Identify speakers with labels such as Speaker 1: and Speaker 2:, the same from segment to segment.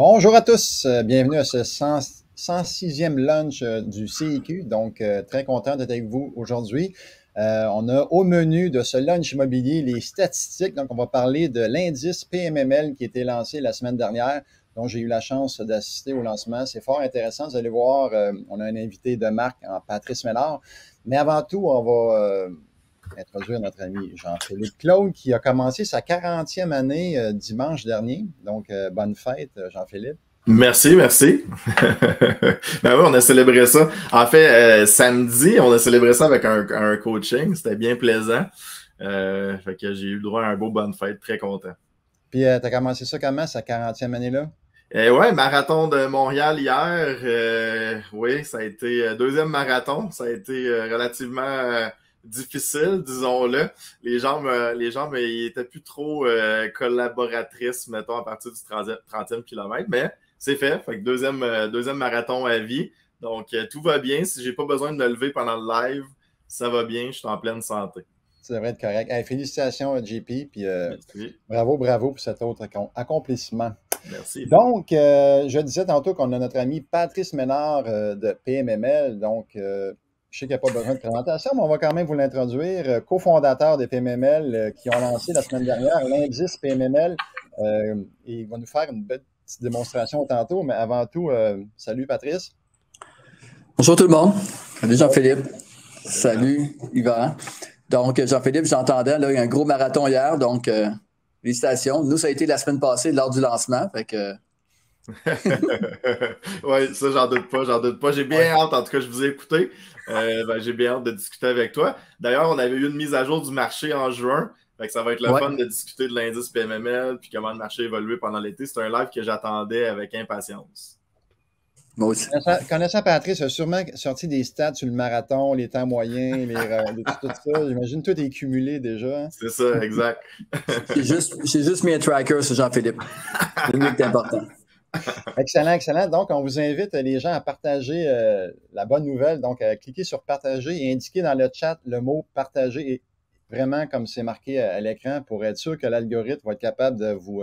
Speaker 1: Bonjour à tous, bienvenue à ce 106e lunch du CIQ. Donc, très content d'être avec vous aujourd'hui. On a au menu de ce lunch immobilier les statistiques. Donc, on va parler de l'indice PMML qui a été lancé la semaine dernière, dont j'ai eu la chance d'assister au lancement. C'est fort intéressant. Vous allez voir, on a un invité de marque, Patrice Ménard. Mais avant tout, on va introduire notre ami Jean-Philippe Claude, qui a commencé sa 40e année dimanche dernier. Donc, bonne fête, Jean-Philippe.
Speaker 2: Merci, merci. Ben oui, on a célébré ça. En fait, samedi, on a célébré ça avec un coaching. C'était bien plaisant. Fait que j'ai eu le droit à un beau bonne fête. Très content.
Speaker 1: Puis, tu as commencé ça comment, sa 40e année-là?
Speaker 2: Ouais, marathon de Montréal hier. Oui, ça a été deuxième marathon. Ça a été relativement difficile, disons-le. Les jambes, ils étaient plus trop collaboratrices, mettons, à partir du 30e kilomètre. Mais c'est fait. Fait que deuxième marathon à vie. Donc, tout va bien. Si j'ai pas besoin de me lever pendant le live, ça va bien. Je suis en pleine santé.
Speaker 1: Ça devrait être correct. Hey, félicitations, JP. Puis,
Speaker 2: Merci.
Speaker 1: bravo pour cet autre accomplissement.
Speaker 2: Merci.
Speaker 1: Donc, je disais tantôt qu'on a notre ami Patrice Ménard de PMML. Donc, je sais qu'il n'y a pas besoin de présentation, mais on va quand même vous l'introduire. Cofondateur des PMML qui ont lancé la semaine dernière l'indice PMML. Et il va nous faire une belle petite démonstration tantôt. Mais avant tout, salut Patrice.
Speaker 3: Bonjour tout le monde. Salut Jean-Philippe. Salut Yvan. Donc, Jean-Philippe, j'entendais, là, il y a un gros marathon hier, donc félicitations. Nous, ça a été la semaine passée lors du lancement. Fait que...
Speaker 2: Oui, ça, j'en doute pas. J'ai bien hâte, en tout cas, je vous ai écouté. J'ai bien hâte de discuter avec toi. D'ailleurs, on avait eu une mise à jour du marché en juin. Fait que ça va être le fun de discuter de l'indice PMML puis comment le marché a évolué pendant l'été. C'est un live que j'attendais avec impatience.
Speaker 3: Moi aussi.
Speaker 1: Connaissant Patrice, il a sûrement sorti des stats sur le marathon, les temps moyens, tout ça. J'imagine tout est cumulé déjà. Hein?
Speaker 2: C'est ça, exact.
Speaker 3: J'ai juste mis un tracker sur Jean-Philippe. C'est le mieux qui est important.
Speaker 1: Excellent, excellent. Donc, on vous invite les gens à partager la bonne nouvelle. Donc, à cliquer sur partager et indiquer dans le chat le mot partager et vraiment comme c'est marqué à l'écran pour être sûr que l'algorithme va être capable de vous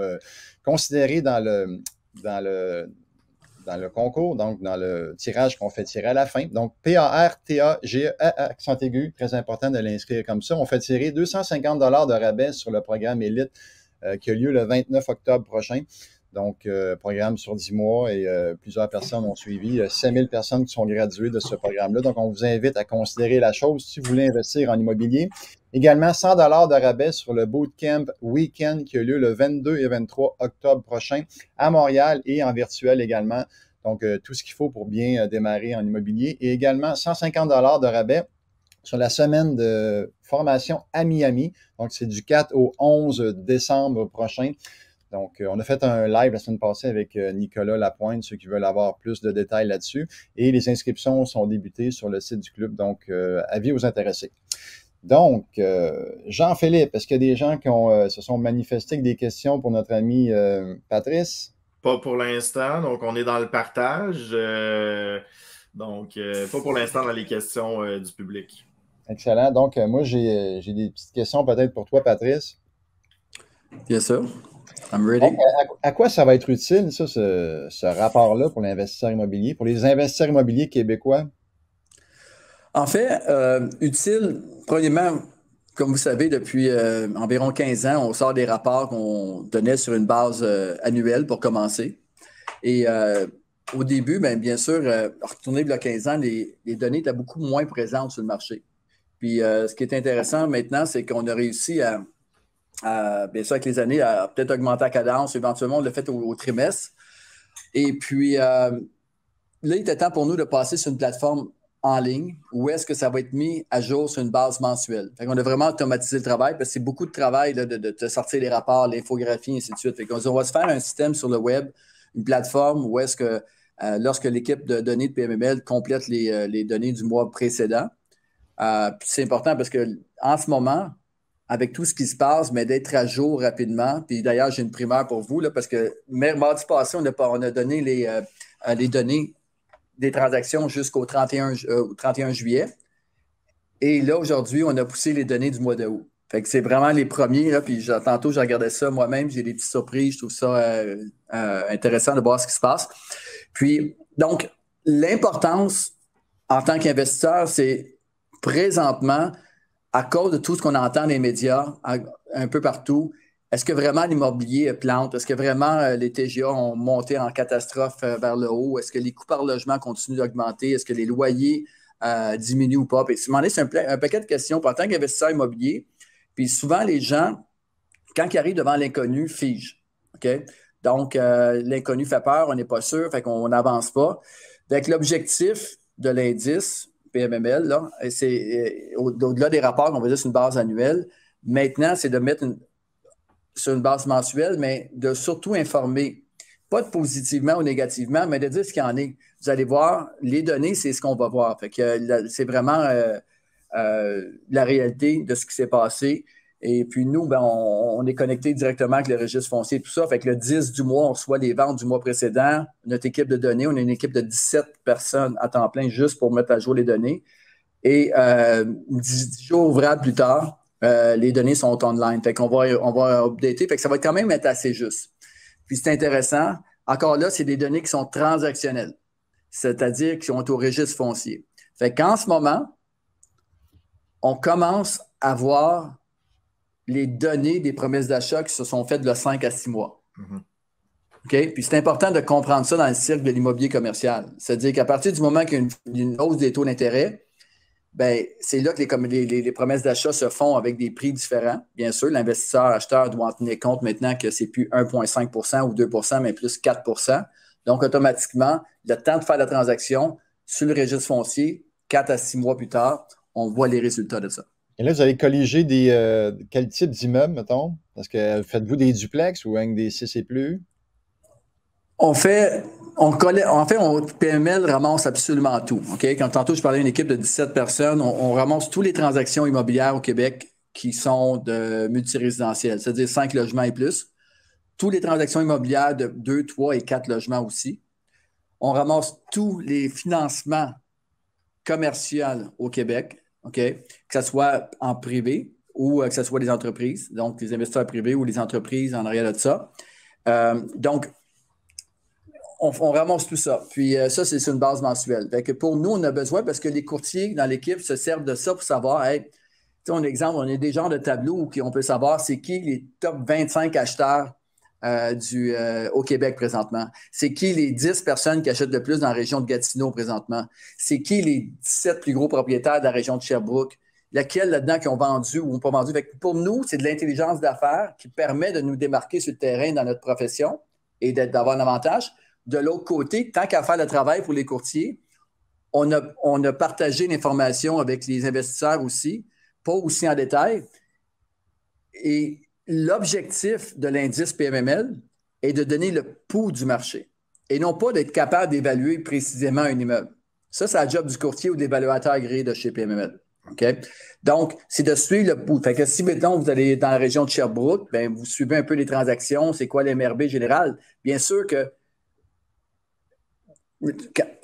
Speaker 1: considérer dans le concours, donc dans le tirage qu'on fait tirer à la fin. Donc, PARTAGE, accent aigu, très important de l'inscrire comme ça. On fait tirer 250 $ de rabais sur le programme Élite qui a lieu le 29 octobre prochain. Donc, programme sur 10 mois et plusieurs personnes ont suivi. 5000 personnes qui sont graduées de ce programme-là. Donc, on vous invite à considérer la chose si vous voulez investir en immobilier. Également, 100 $ de rabais sur le Bootcamp Weekend qui a lieu le 22 et 23 octobre prochain à Montréal et en virtuel également. Donc, tout ce qu'il faut pour bien démarrer en immobilier. Et également, 150 $ de rabais sur la semaine de formation à Miami. Donc, c'est du 4 au 11 décembre prochain. Donc, on a fait un live la semaine passée avec Nicolas Lapointe, ceux qui veulent avoir plus de détails là-dessus. Et les inscriptions sont débutées sur le site du club. Donc, avis aux intéressés. Donc, Jean-Philippe, est-ce qu'il y a des gens qui se sont manifestés avec des questions pour notre ami Patrice?
Speaker 2: Pas pour l'instant, donc on est dans le partage. Pas pour l'instant dans les questions du public.
Speaker 1: Excellent. Donc, moi, j'ai des petites questions peut-être pour toi, Patrice.
Speaker 3: Bien sûr. I'm ready.
Speaker 1: Donc, à quoi ça va être utile, ça, ce rapport-là pour l'investisseur immobilier, pour les investisseurs immobiliers québécois?
Speaker 3: En fait, utile, premièrement, comme vous savez, depuis environ 15 ans, on sort des rapports qu'on donnait sur une base annuelle pour commencer. Et au début, bien sûr, retourner il y a 15 ans, les données étaient beaucoup moins présentes sur le marché. Puis ce qui est intéressant maintenant, c'est qu'on a réussi bien sûr, avec les années, à peut-être augmenter la cadence. Éventuellement, on l'a fait au trimestre. Et puis, là, il était temps pour nous de passer sur une plateforme en ligne où est-ce que ça va être mis à jour sur une base mensuelle. Fait qu'on a vraiment automatisé le travail parce que c'est beaucoup de travail là, de sortir les rapports, l'infographie, et ainsi de suite. Fait qu'on dit, on va se faire un système sur le web, une plateforme où est-ce que lorsque l'équipe de données de PMML complète les données du mois précédent, puis c'est important parce qu'en ce moment, avec tout ce qui se passe, mais d'être à jour rapidement. Puis d'ailleurs, j'ai une primeur pour vous, là, parce que mardi passé, on a donné les données des transactions jusqu'au 31 juillet. Et là, aujourd'hui, on a poussé les données du mois d'août. Fait que c'est vraiment les premiers, là, puis tantôt, je regardais ça moi-même, j'ai des petites surprises, je trouve ça intéressant de voir ce qui se passe. Puis, donc, l'importance en tant qu'investisseur, c'est présentement, à cause de tout ce qu'on entend dans les médias, un peu partout, est-ce que vraiment l'immobilier plante? Est-ce que vraiment les TGA ont monté en catastrophe vers le haut? Est-ce que les coûts par logement continuent d'augmenter? Est-ce que les loyers diminuent ou pas? Puis, c'est un paquet de questions. En tant qu'investisseur immobilier, puis souvent, les gens, quand ils arrivent devant l'inconnu, figent. OK? Donc, l'inconnu fait peur, on n'est pas sûr, fait qu'on n'avance pas. Donc, l'objectif de l'indice PMML, là, c'est au-delà des rapports qu'on va dire sur une base annuelle, maintenant, c'est de mettre sur une base mensuelle, mais de surtout informer, pas de positivement ou négativement, mais de dire ce qu'il y en est. Vous allez voir, les données, c'est ce qu'on va voir. Fait que c'est vraiment la réalité de ce qui s'est passé. Et puis nous, ben, on est connecté directement avec le registre foncier et tout ça. Fait que le 10 du mois, on reçoit les ventes du mois précédent. Notre équipe de données, on a une équipe de 17 personnes à temps plein juste pour mettre à jour les données. Et 10 jours ouvrables plus tard, les données sont online. Fait qu'on va updater. Fait que ça va quand même être assez juste. Puis c'est intéressant. Encore là, c'est des données qui sont transactionnelles, c'est-à-dire qui sont au registre foncier. Fait qu'en ce moment, on commence à voir les données des promesses d'achat qui se sont faites de 5 à 6 mois. Mm-hmm. OK? Puis c'est important de comprendre ça dans le cirque de l'immobilier commercial. C'est-à-dire qu'à partir du moment qu'il y a une hausse des taux d'intérêt, ben, c'est là que les promesses d'achat se font avec des prix différents. Bien sûr, l'investisseur-acheteur doit en tenir compte maintenant que c'est plus 1,5 % ou 2 % mais plus 4 %. Donc, automatiquement, le temps de faire la transaction sur le registre foncier, 4 à 6 mois plus tard, on voit les résultats de ça.
Speaker 1: Et là, vous allez colliger quel type d'immeuble, mettons? Parce que faites-vous des duplex ou avec des 6 et plus?
Speaker 3: PML ramasse absolument tout. Okay? Quand tantôt, je parlais d'une équipe de 17 personnes, on ramasse toutes les transactions immobilières au Québec qui sont de multirésidentielles, c'est-à-dire 5 logements et plus. Toutes les transactions immobilières de 2, 3 et 4 logements aussi. On ramasse tous les financements commerciaux au Québec, okay? Que ce soit en privé ou que ce soit des entreprises, donc les investisseurs privés ou les entreprises en arrière de ça. Donc, on ramasse tout ça. Puis ça, c'est sur une base mensuelle. Fait que pour nous, on a besoin, parce que les courtiers dans l'équipe se servent de ça pour savoir, hey, on a exemple, on a des genres de tableaux où on peut savoir c'est qui les top 25 acheteurs au Québec présentement. C'est qui les 10 personnes qui achètent le plus dans la région de Gatineau présentement. C'est qui les 17 plus gros propriétaires de la région de Sherbrooke. Laquelle là-dedans qui ont vendu ou n'ont pas vendu. Fait que pour nous, c'est de l'intelligence d'affaires qui permet de nous démarquer sur le terrain dans notre profession et d'avoir un avantage. De l'autre côté, tant qu'à faire le travail pour les courtiers, on a partagé l'information avec les investisseurs aussi, pas aussi en détail. Et l'objectif de l'indice PMML est de donner le pouls du marché et non pas d'être capable d'évaluer précisément un immeuble. Ça, c'est la job du courtier ou de l'évaluateur agréé de chez PMML. Okay? Donc, c'est de suivre le pouls. Fait que si, mettons, vous allez dans la région de Sherbrooke, bien, vous suivez un peu les transactions, c'est quoi l'MRB général. Bien sûr que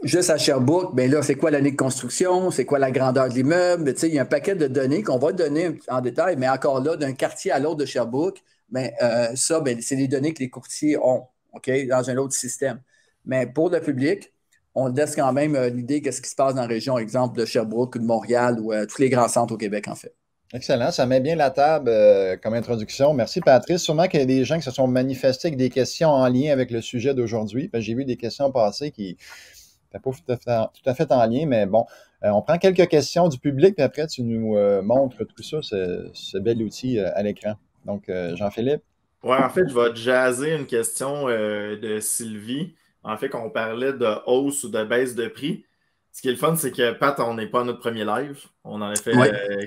Speaker 3: juste à Sherbrooke, bien là, c'est quoi l'année de construction, c'est quoi la grandeur de l'immeuble, il y a un paquet de données qu'on va donner en détail, mais encore là, d'un quartier à l'autre de Sherbrooke, bien, ça, bien, c'est les données que les courtiers ont, okay, dans un autre système. Mais pour le public, on laisse quand même l'idée de ce qui se passe dans la région, exemple de Sherbrooke ou de Montréal ou tous les grands centres au Québec, en fait.
Speaker 1: Excellent, ça met bien la table comme introduction. Merci, Patrice. Sûrement qu'il y a des gens qui se sont manifestés avec des questions en lien avec le sujet d'aujourd'hui. J'ai vu des questions passer qui n'étaient pas tout à fait en lien, mais bon, on prend quelques questions du public, puis après, tu nous montres tout ça, ce bel outil à l'écran. Donc, Jean-Philippe.
Speaker 2: Oui, en fait, je vais jaser une question de Sylvie. En fait, qu'on parlait de hausse ou de baisse de prix. Ce qui est le fun, c'est que Pat, on n'est pas à notre premier live. On en a fait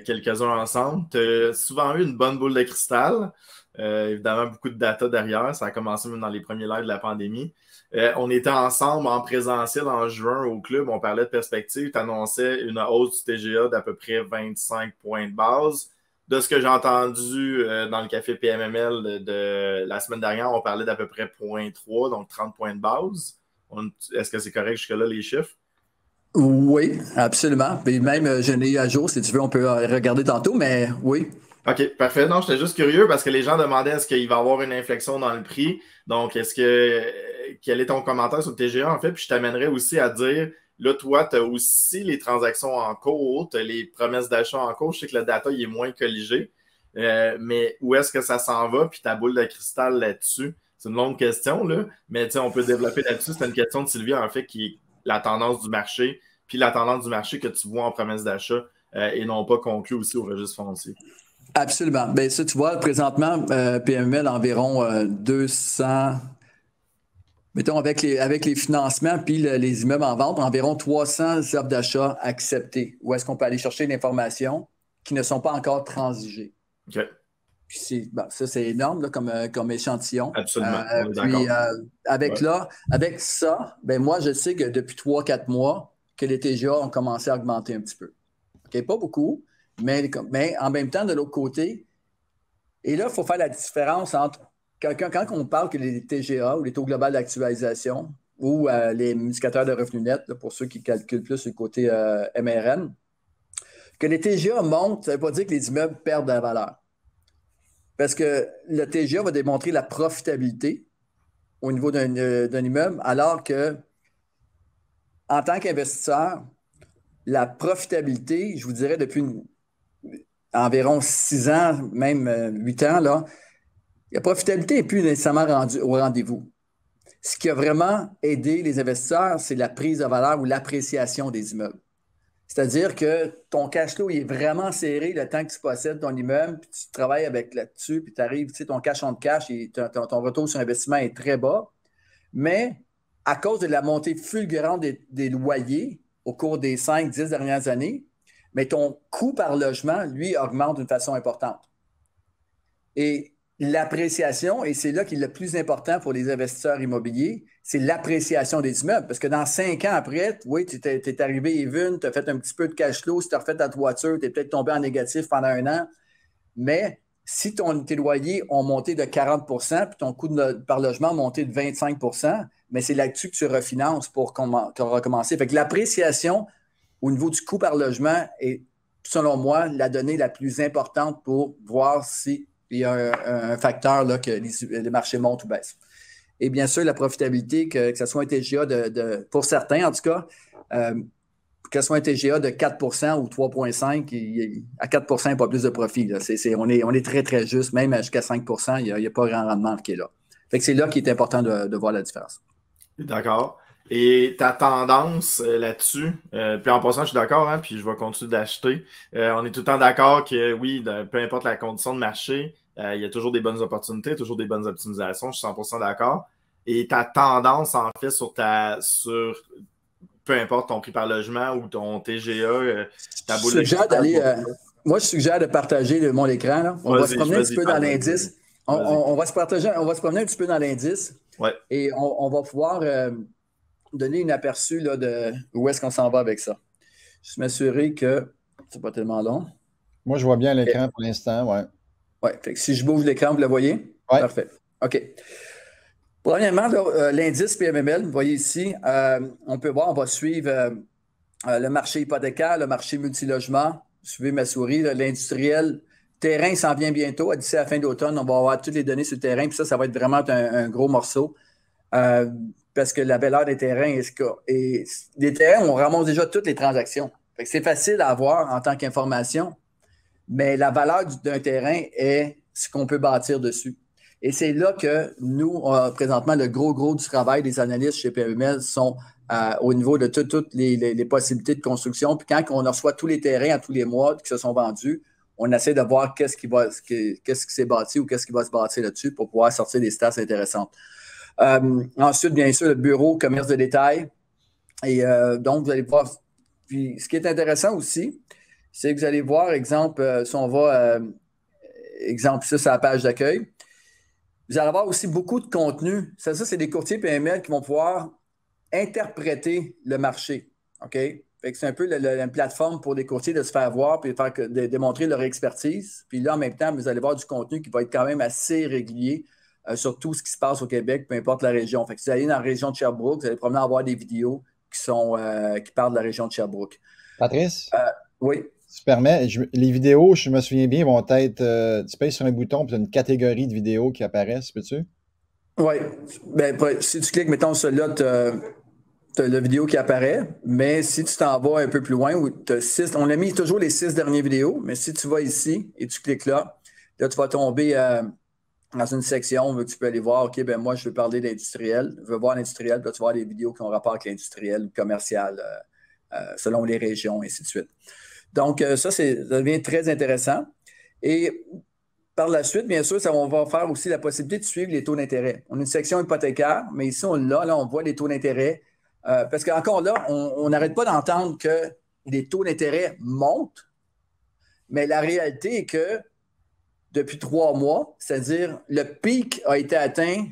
Speaker 2: quelques-uns ensemble. Tu as souvent eu une bonne boule de cristal. Évidemment, beaucoup de data derrière. Ça a commencé même dans les premiers lives de la pandémie. On était ensemble en présentiel en juin au club. On parlait de perspective. Tu annonçais une hausse du TGA d'à peu près 25 points de base. De ce que j'ai entendu dans le café PMML de la semaine dernière, on parlait d'à peu près 0,3, donc 30 points de base. Est-ce que c'est correct jusque-là, les chiffres?
Speaker 3: Oui, absolument. Et même, je l'ai à jour, si tu veux, on peut regarder tantôt, mais oui.
Speaker 2: OK, parfait. Non, j'étais juste curieux parce que les gens demandaient est-ce qu'il va y avoir une inflexion dans le prix. Donc, quel est ton commentaire sur le TGA en fait? Puis je t'amènerais aussi à dire, là, toi, tu as aussi les transactions en cours, tu as les promesses d'achat en cours. Je sais que le data, il est moins colligé. Mais où est-ce que ça s'en va? Puis ta boule de cristal là-dessus. C'est une longue question, là. Mais on peut développer là-dessus. C'est une question de Sylvie, en fait, qui est la tendance du marché, puis la tendance du marché que tu vois en promesse d'achat et non pas conclue aussi au registre foncier.
Speaker 3: Absolument. Bien, ça, tu vois, présentement, PML environ 200, mettons, avec les financements puis les immeubles en vente, environ 300 offres d'achat acceptées. Où est-ce qu'on peut aller chercher l'information qui ne sont pas encore transigées?
Speaker 2: OK.
Speaker 3: Puis ça, c'est énorme là, comme échantillon.
Speaker 2: Absolument. On est
Speaker 3: puis
Speaker 2: d'accord.
Speaker 3: avec ça, ben moi, je sais que depuis 3-4 mois, que les TGA ont commencé à augmenter un petit peu. OK, pas beaucoup, mais en même temps, de l'autre côté, et là, il faut faire la différence entre quand on parle que les TGA ou les taux global d'actualisation ou les indicateurs de revenus nets, là, pour ceux qui calculent plus du côté MRN, que les TGA montent, ça ne veut pas dire que les immeubles perdent de la valeur. Parce que le TGA va démontrer la profitabilité au niveau d'un immeuble, alors que en tant qu'investisseur, la profitabilité, je vous dirais depuis environ 6 ans, même 8 ans, là, la profitabilité n'est plus nécessairement rendue au rendez-vous. Ce qui a vraiment aidé les investisseurs, c'est la prise de valeur ou l'appréciation des immeubles. C'est-à-dire que ton cash flow il est vraiment serré le temps que tu possèdes ton immeuble, puis tu travailles avec là-dessus, puis tu arrives, tu sais, ton cash on cash, ton retour sur investissement est très bas. Mais à cause de la montée fulgurante des loyers au cours des 5-10 dernières années, mais ton coût par logement, lui, augmente d'une façon importante. Et l'appréciation, et c'est là qu'il est le plus important pour les investisseurs immobiliers, c'est l'appréciation des immeubles. Parce que dans 5 ans après, oui, tu es arrivé even, tu as fait un petit peu de cash flow, si tu as refait ta toiture, tu es peut-être tombé en négatif pendant 1 an. Mais si tes loyers ont monté de 40 puis ton coût par logement a monté de 25 mais c'est là-dessus que tu refinances pour recommencer. Fait que l'appréciation au niveau du coût par logement est, selon moi, la donnée la plus importante pour voir si il y a un facteur là, que les marchés montent ou baissent. Et bien sûr, la profitabilité, que ce soit un TGA pour certains en tout cas, que ce soit un TGA de 4 ou 3,5, à 4 il n'y a pas plus de profit. Là. On est très, très juste. Même jusqu'à 5 il n'y a pas grand rendement qui est là. Fait que c'est là qu'il est important de voir la différence.
Speaker 2: D'accord. Et ta tendance là-dessus, puis en passant, je suis d'accord, hein, puis je vais continuer d'acheter. On est tout le temps d'accord que oui, peu importe la condition de marché, il y a toujours des bonnes opportunités, toujours des bonnes optimisations, je suis 100% d'accord. Et ta tendance, en fait, sur peu importe ton prix par logement ou ton TGA, ta boule de cristal.
Speaker 3: Moi, je suggère de partager mon écran. Là. On va se promener un petit peu dans l'indice. On va se promener un petit peu dans l'indice.
Speaker 2: Ouais.
Speaker 3: Et on va pouvoir donner un aperçu là, de où est-ce qu'on s'en va avec ça. Juste m'assurer que c'est pas tellement long.
Speaker 1: Moi, je vois bien l'écran pour l'instant, oui.
Speaker 3: Oui, fait que si je bouge l'écran, vous le voyez?
Speaker 1: Ouais.
Speaker 3: Parfait. OK. Premièrement, l'indice PMML, vous voyez ici, on peut voir, on va suivre le marché hypothécaire, le marché multilogement. Suivez ma souris, l'industriel. Terrain s'en vient bientôt. D'ici à la fin d'automne, on va avoir toutes les données sur le terrain. Puis ça va être vraiment un gros morceau. Parce que la valeur des terrains et les terrains, on ramasse déjà toutes les transactions. Fait que c'est facile à avoir en tant qu'information, mais la valeur d'un terrain est ce qu'on peut bâtir dessus. Et c'est là que nous, présentement, le gros du travail des analystes chez PML sont au niveau de toutes les possibilités de construction. Puis quand on reçoit tous les terrains à tous les mois qui se sont vendus, on essaie de voir qu'est-ce qui s'est bâti ou qu'est-ce qui va se bâtir là-dessus pour pouvoir sortir des stats intéressantes. Ensuite, bien sûr, le bureau commerce de détail. Et donc, vous allez voir. Puis, ce qui est intéressant aussi, c'est que vous allez voir, exemple, si on va, exemple, ça, c'est la page d'accueil. Vous allez avoir aussi beaucoup de contenu. Ça c'est des courtiers PML qui vont pouvoir interpréter le marché. OK? Fait que c'est un peu une plateforme pour les courtiers de se faire voir et de démontrer leur expertise. Puis là, en même temps, vous allez voir du contenu qui va être quand même assez régulier sur tout ce qui se passe au Québec, peu importe la région. Fait que si vous allez dans la région de Sherbrooke, vous allez probablement avoir des vidéos qui parlent de la région de Sherbrooke.
Speaker 1: Patrice?
Speaker 3: Oui.
Speaker 1: tu permets, les vidéos, je me souviens bien, vont être, tu payes sur un bouton, puis tu as une catégorie de vidéos qui apparaissent, peux-tu?
Speaker 3: Oui. Ben, si tu cliques, mettons, celui-là, tu as la vidéo qui apparaît, mais si tu t'en vas un peu plus loin, où t'as on a mis toujours les 6 dernières vidéos, mais si tu vas ici et tu cliques là, tu vas tomber dans une section où tu peux aller voir, OK, ben moi, je veux parler d'industriel, je veux voir l'industriel, puis là, tu vas voir les vidéos qui ont rapport avec l'industriel, commercial, selon les régions, et ainsi de suite. Donc, ça devient très intéressant. Et par la suite, bien sûr, on va faire aussi la possibilité de suivre les taux d'intérêt. On a une section hypothécaire, mais ici, on l'a, là, on voit les taux d'intérêt. Parce qu'encore là, on n'arrête pas d'entendre que les taux d'intérêt montent, mais la réalité est que depuis 3 mois, c'est-à-dire le pic a été atteint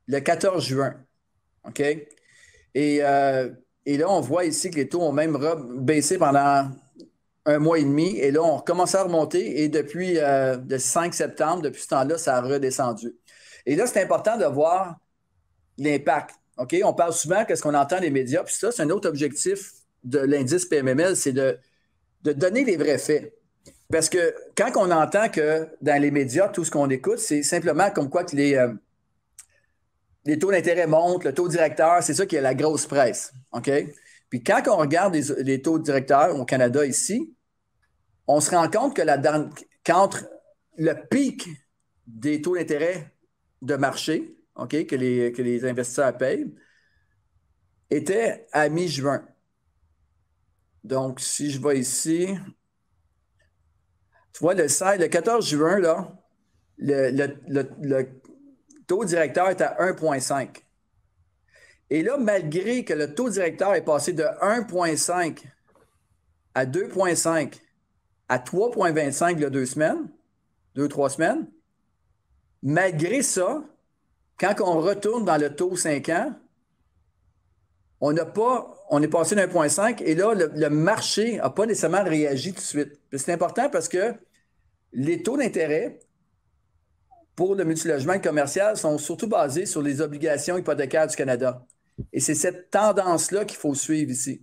Speaker 3: le 14 juin. OK? Et là, on voit ici que les taux ont même baissé pendant 1 mois et demi. Et là, on recommence à remonter. Et depuis le 5 septembre, depuis ce temps-là, ça a redescendu. Et là, c'est important de voir l'impact. OK? On parle souvent de ce qu'on entend des médias. Puis ça, c'est un autre objectif de l'indice PMML, c'est de donner les vrais faits. Parce que quand on entend que dans les médias, tout ce qu'on écoute, c'est simplement comme quoi que les taux d'intérêt montent, le taux directeur, c'est ça qui est la grosse presse. OK? Puis quand on regarde les taux directeurs au Canada ici, on se rend compte que qu'entre le pic des taux d'intérêt de marché, OK, que les investisseurs payent, était à mi-juin. Donc, si je vais ici, tu vois, le 14 juin, là, le taux directeur est à 1,5. Et là, malgré que le taux directeur est passé de 1,5 à 2,5 à 3,25 il y a 2-3 semaines, malgré ça, quand on retourne dans le taux 5 ans, on est passé d'1,5 et là, le marché n'a pas nécessairement réagi tout de suite. C'est important parce que les taux d'intérêt pour le multilogement commercial sont surtout basés sur les obligations hypothécaires du Canada. Et c'est cette tendance-là qu'il faut suivre ici.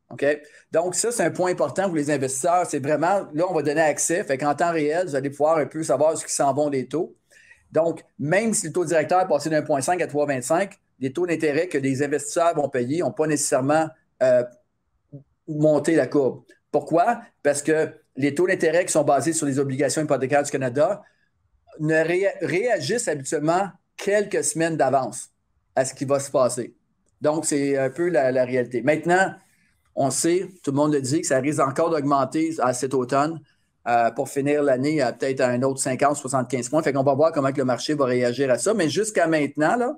Speaker 3: OK? Donc, ça, c'est un point important pour les investisseurs. C'est vraiment, là, on va donner accès. Fait qu'en temps réel, vous allez pouvoir un peu savoir ce qui s'en vont des taux. Donc, même si le taux directeur est passé d'1,5 à 3,25, les taux d'intérêt que les investisseurs vont payer n'ont pas nécessairement monté la courbe. Pourquoi? Parce que les taux d'intérêt qui sont basés sur les obligations hypothécaires du Canada ne réagissent habituellement quelques semaines d'avance à ce qui va se passer. Donc, c'est un peu la réalité. Maintenant, on sait, tout le monde le dit, que ça risque encore d'augmenter à cet automne pour finir l'année à peut-être à un autre 50-75 points. Fait qu'on va voir comment que le marché va réagir à ça. Mais jusqu'à maintenant, là,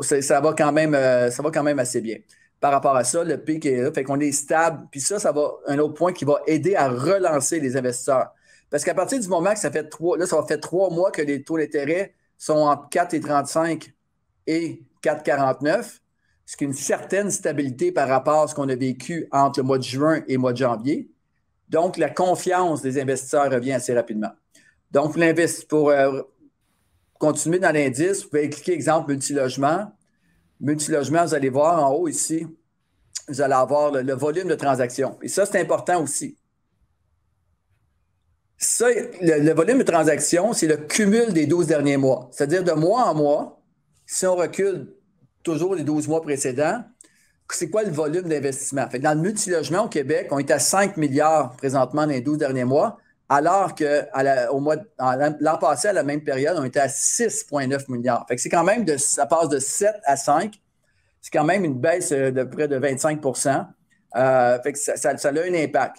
Speaker 3: ça va quand même assez bien. Par rapport à ça, le pic est là. Fait qu'on est stable. Puis ça va un autre point qui va aider à relancer les investisseurs. Parce qu'à partir du moment que ça va faire 3 mois que les taux d'intérêt sont entre 4,35 et 4,49, ce qui est une certaine stabilité par rapport à ce qu'on a vécu entre le mois de juin et le mois de janvier. Donc, la confiance des investisseurs revient assez rapidement. Donc, pour continuer dans l'indice, vous pouvez cliquer exemple multilogement. Multilogement, vous allez voir en haut ici, vous allez avoir le volume de transactions. Et ça, c'est important aussi. Ça, le volume de transactions, c'est le cumul des 12 derniers mois. C'est-à-dire de mois en mois, si on recule toujours les 12 mois précédents, c'est quoi le volume d'investissement? Fait que dans le multilogement au Québec, on est à 5 milliards présentement dans les 12 derniers mois, alors que l'an passé, à la même période, on était à 6,9 milliards. Fait que c'est quand même, ça passe de 7 à 5. C'est quand même une baisse de près de 25 fait que ça a un impact.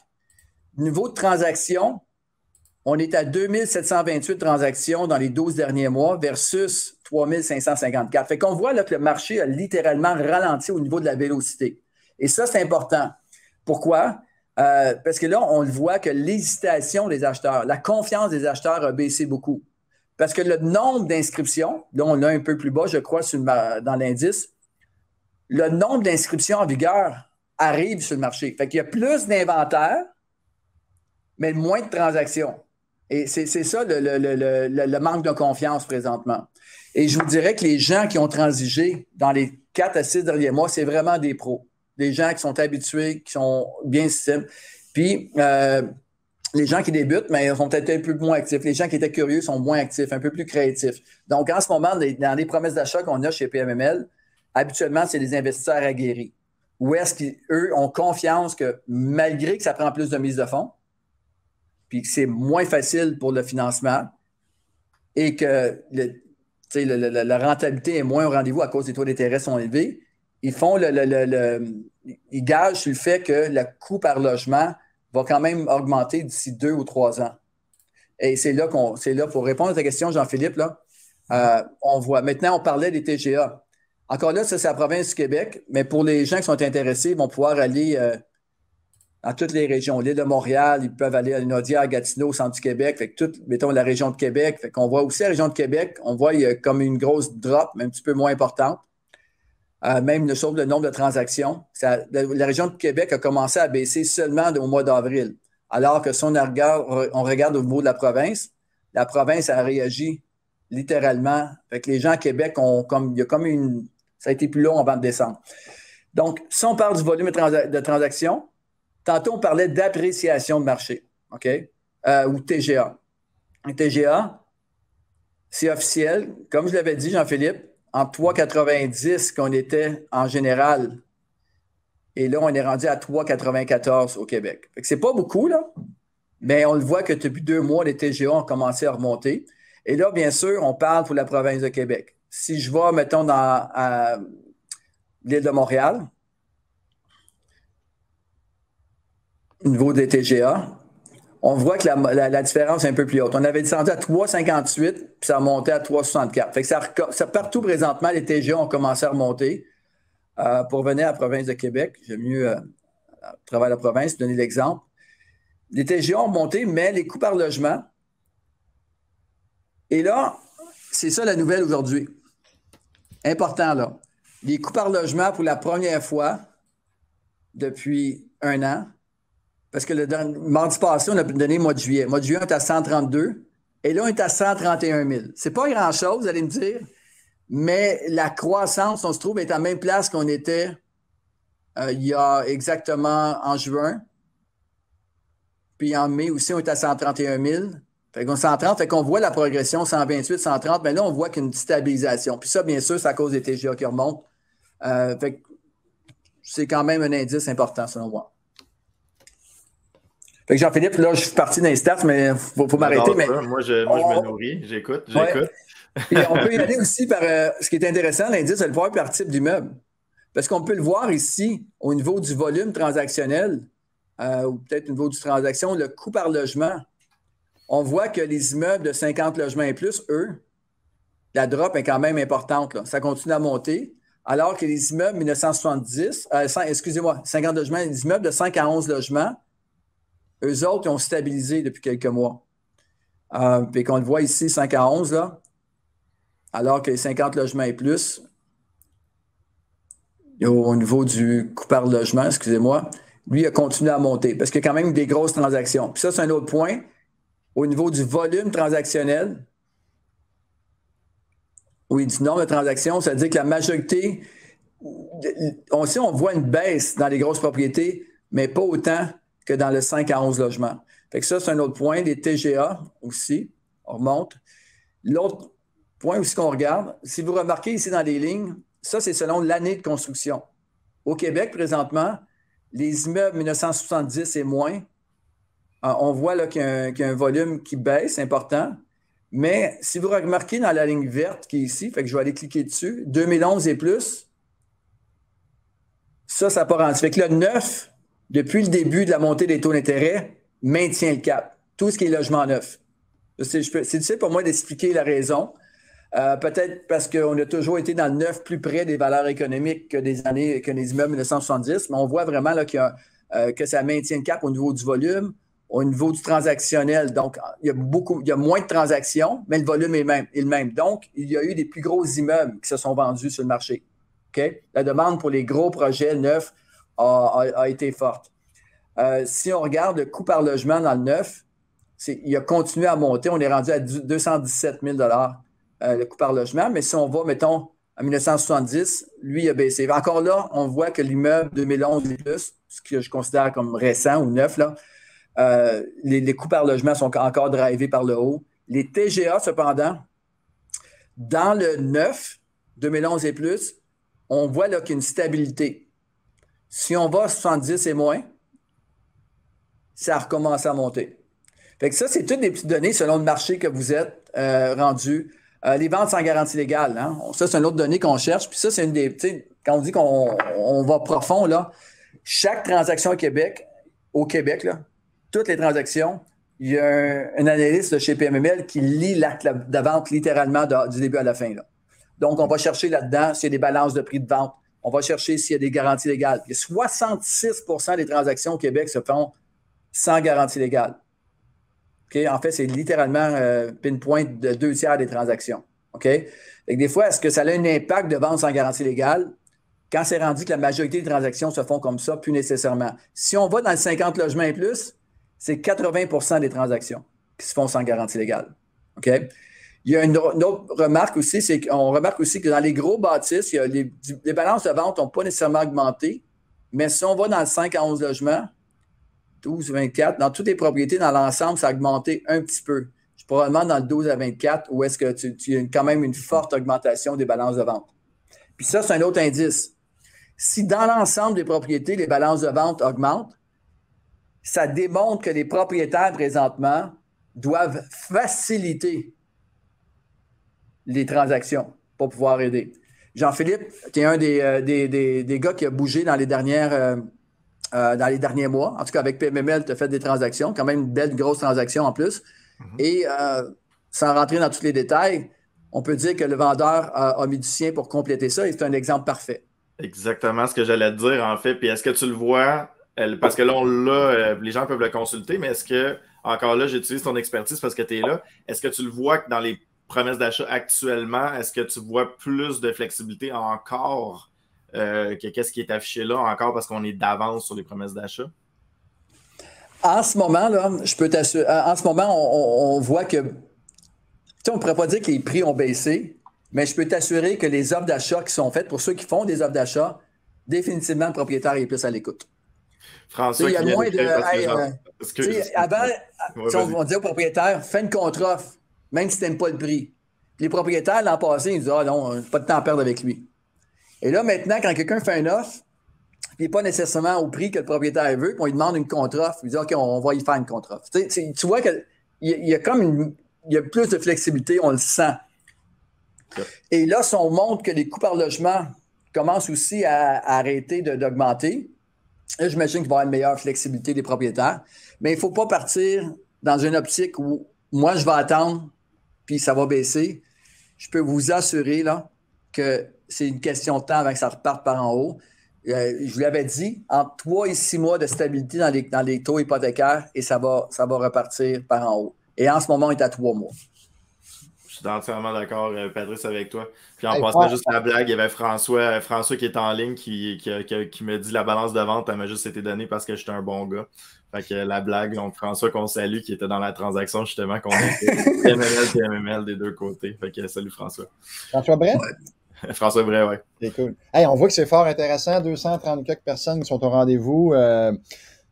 Speaker 3: Niveau de transactions, on est à 2728 transactions dans les 12 derniers mois versus 3554. Fait qu'on voit là, que le marché a littéralement ralenti au niveau de la vélocité. Et ça, c'est important. Pourquoi? Parce que là, on le voit que l'hésitation des acheteurs, la confiance des acheteurs a baissé beaucoup. Parce que le nombre d'inscriptions, là, on l'a un peu plus bas, je crois, dans l'indice, le nombre d'inscriptions en vigueur arrive sur le marché. Fait qu'il y a plus d'inventaire, mais moins de transactions. Et c'est ça le manque de confiance présentement. Et je vous dirais que les gens qui ont transigé dans les 4 à 6 derniers mois, c'est vraiment des pros. des gens qui sont habitués, qui sont bien système. Puis, les gens qui débutent, mais sont peut-être un peu moins actifs. Les gens qui étaient curieux sont moins actifs, un peu plus créatifs. Donc, en ce moment, dans les promesses d'achat qu'on a chez PMML, habituellement, c'est des investisseurs aguerris. Où est-ce qu'eux ont confiance que malgré que ça prend plus de mise de fonds, puis que c'est moins facile pour le financement et que la rentabilité est moins au rendez-vous à cause des taux d'intérêt sont élevés, ils font ils gagent sur le fait que le coût par logement va quand même augmenter d'ici 2 ou 3 ans. Et c'est là pour répondre à ta question, Jean-Philippe, là, on voit. Maintenant, on parlait des TGA. Encore là, ça, c'est la province du Québec, mais pour les gens qui sont intéressés, ils vont pouvoir aller dans toutes les régions. L'île de Montréal, ils peuvent aller à Naudière, à Gatineau, au centre du Québec. Fait que mettons, la région de Québec. Fait qu'on voit aussi la région de Québec, on voit il y a comme une grosse drop, mais un petit peu moins importante. Même sauf le nombre de transactions. La région de Québec a commencé à baisser seulement au mois d'avril. Alors que si on regarde au niveau de la province a réagi littéralement. Fait que les gens à Québec ça a été plus long avant de descendre. Donc, si on parle du volume de transactions, tantôt on parlait d'appréciation de marché, OK? Ou TGA. Un TGA, c'est officiel. Comme je l'avais dit, Jean-Philippe, en 3,90 qu'on était en général. Et là, on est rendu à 3,94 au Québec. Fait que c'est pas beaucoup, là, mais on le voit que depuis 2 mois, les TGA ont commencé à remonter. Et là, bien sûr, on parle pour la province de Québec. Si je vais, mettons, à l'île de Montréal, au niveau des TGA, on voit que la différence est un peu plus haute. On avait descendu à 3,58 puis ça a monté à 3,64. Fait que ça partout présentement, les TGA ont commencé à remonter. Pour venir à la province de Québec, j'aime mieux travailler à la province, donner l'exemple. Les TGA ont monté, mais les coûts par logement. Et là, c'est ça la nouvelle aujourd'hui. Important, là. Les coûts par logement pour la première fois depuis 1 an. Parce que le mardi passé, on a donné le mois de juillet. Le mois de juillet, on est à 132. Et là, on est à 131 000. C'est pas grand-chose, vous allez me dire. Mais la croissance, on se trouve, est à la même place qu'on était il y a exactement en juin. Puis en mai aussi, on est à 131 000. Fait qu'on 130, fait qu'on voit la progression 128, 130, mais là, on voit qu'il y a une stabilisation. Puis ça, bien sûr, c'est à cause des TGA qui remontent. Fait que c'est quand même un indice important, selon moi. Fait que Jean-Philippe, là, je suis parti dans les stats, mais il faut m'arrêter. Mais
Speaker 2: moi, je me nourris, j'écoute.
Speaker 3: Ouais. Puis on peut y aller aussi par ce qui est intéressant, l'indice, c'est le voir par type d'immeuble. Parce qu'on peut le voir ici, au niveau du volume transactionnel, ou peut-être au niveau du transaction, le coût par logement. On voit que les immeubles de 50 logements et plus, eux, la drop est quand même importante, là. Ça continue à monter. Alors que les immeubles 1970, 50 logements, les immeubles de 5 à 11 logements, eux autres, ils ont stabilisé depuis quelques mois. Puis qu'on le voit ici, 5 à 11, là, alors que les 50 logements et plus, au niveau du coût par logement, lui, il a continué à monter parce qu'il y a quand même des grosses transactions. Puis ça, c'est un autre point. Au niveau du volume transactionnel, oui, du nombre de transactions, ça veut dire que la majorité, on voit une baisse dans les grosses propriétés, mais pas autant que dans le 5 à 11 logements. Fait que ça, c'est un autre point. Les TGA aussi, on remonte. L'autre point aussi qu'on regarde, si vous remarquez ici dans les lignes, ça, c'est selon l'année de construction. Au Québec, présentement, les immeubles 1970 et moins, on voit là qu'il y a un volume qui baisse important. Mais si vous remarquez dans la ligne verte qui est ici, fait que je vais aller cliquer dessus, 2011 et plus, ça n'a pas rendu. Fait que le 9, depuis le début de la montée des taux d'intérêt, maintient le cap. Tout ce qui est logement neuf. C'est difficile pour moi d'expliquer la raison. Peut-être parce qu'on a toujours été dans le neuf plus près des valeurs économiques que des immeubles 1970, mais on voit vraiment là, que ça maintient le cap au niveau du volume, au niveau du transactionnel. Donc, il y a moins de transactions, mais le volume est le même. Donc, il y a eu des plus gros immeubles qui se sont vendus sur le marché. Okay? La demande pour les gros projets neufs a été forte. Si on regarde le coût par logement dans le neuf, il a continué à monter. On est rendu à 217 000 le coût par logement. Mais si on va, mettons, en 1970, lui, il a baissé. Encore là, on voit que l'immeuble 2011 et plus, ce que je considère comme récent ou neuf, là, les coûts par logement sont encore drivés par le haut. Les TGA, cependant, dans le neuf, 2011 et plus, on voit là, qu'il y a une stabilité. Si on va à 70 et moins, ça a recommencé à monter. Fait que ça, c'est toutes des petites données selon le marché que vous êtes rendu. Les ventes sans garantie légale, hein? Ça, c'est une autre donnée qu'on cherche. Puis ça, c'est une des. Quand on dit qu'on va profond, là, chaque transaction au Québec, là, toutes les transactions, il y a un analyste de chez PMML qui lit l'acte de vente littéralement du début à la fin. Là. Donc, on va chercher là-dedans s'il y a des balances de prix de vente. On va chercher s'il y a des garanties légales. Puis 66 des transactions au Québec se font sans garantie légale. Okay? En fait, c'est littéralement pinpoint de 2/3 des transactions. Okay? Fait que des fois, est-ce que ça a un impact de vente sans garantie légale? Quand c'est rendu que la majorité des transactions se font comme ça, plus nécessairement. Si on va dans le 50 logements et plus, c'est 80 des transactions qui se font sans garantie légale. Okay? Il y a une autre remarque aussi, c'est qu'on remarque aussi que dans les gros bâtisses, les balances de vente n'ont pas nécessairement augmenté, mais si on va dans le 5 à 11 logements, 12, 24, dans toutes les propriétés, dans l'ensemble, ça a augmenté un petit peu. Je suis probablement dans le 12 à 24, où est-ce que tu as quand même une forte augmentation des balances de vente. Puis ça, c'est un autre indice. Si dans l'ensemble des propriétés, les balances de vente augmentent, ça démontre que les propriétaires, présentement, doivent faciliter les transactions pour pouvoir aider. Jean-Philippe, tu es un des gars qui a bougé dans les derniers mois. En tout cas, avec PMML, tu as fait des transactions, quand même une belle grosse transaction en plus. Mm-hmm. Et sans rentrer dans tous les détails, on peut dire que le vendeur a mis du sien pour compléter ça et c'est un exemple parfait.
Speaker 2: Exactement ce que j'allais te dire, en fait. Puis est-ce que tu le vois, parce que là, on l'a, les gens peuvent le consulter, mais est-ce que, encore là, j'utilise ton expertise parce que tu es là, est-ce que tu le vois que dans les promesses d'achat actuellement, est-ce que tu vois plus de flexibilité encore que qu'est-ce qui est affiché là encore parce qu'on est d'avance sur les promesses d'achat?
Speaker 3: En ce moment, là, je peux t'assurer, en ce moment, on voit que, on ne pourrait pas dire que les prix ont baissé, mais je peux t'assurer que les offres d'achat qui sont faites, pour ceux qui font des offres d'achat, définitivement, le propriétaire est plus à l'écoute.
Speaker 2: François,
Speaker 3: il y a moins de... avant, on dit au propriétaire, fais une contre-offre, même si tu n'aimes pas le prix. Puis les propriétaires, l'an passé, ils disent « Ah non, pas de temps à perdre avec lui ». Et là, maintenant, quand quelqu'un fait une offre, puis il n'est pas nécessairement au prix que le propriétaire veut, puis on lui demande une contre-offre, il dit « OK, on va y faire une contre-offre ». Tu vois qu'il y a comme il y a plus de flexibilité, on le sent. Et là, si on montre que les coûts par logement commencent aussi à arrêter d'augmenter, là, j'imagine qu'il va y avoir une meilleure flexibilité des propriétaires. Mais il ne faut pas partir dans une optique où moi, je vais attendre, puis ça va baisser. Je peux vous assurer là, que c'est une question de temps avant que ça reparte par en haut. Je vous l'avais dit, entre 3 et 6 mois de stabilité dans les taux hypothécaires et ça va repartir par en haut. Et en ce moment, on est à 3 mois.
Speaker 2: Je suis entièrement d'accord, Patrice, avec toi. Puis en passant juste la blague, il y avait François qui est en ligne qui me dit la balance de vente, elle m'a juste été donnée parce que j'étais un bon gars. Fait que la blague, donc François qu'on salue, qui était dans la transaction justement, qu'on a fait PMML des deux côtés. Fait que salut François.
Speaker 1: François Bray?
Speaker 2: Ouais. François Bray, oui.
Speaker 1: C'est cool. Hey, on voit que c'est fort intéressant, 230 quelques personnes qui sont au rendez-vous.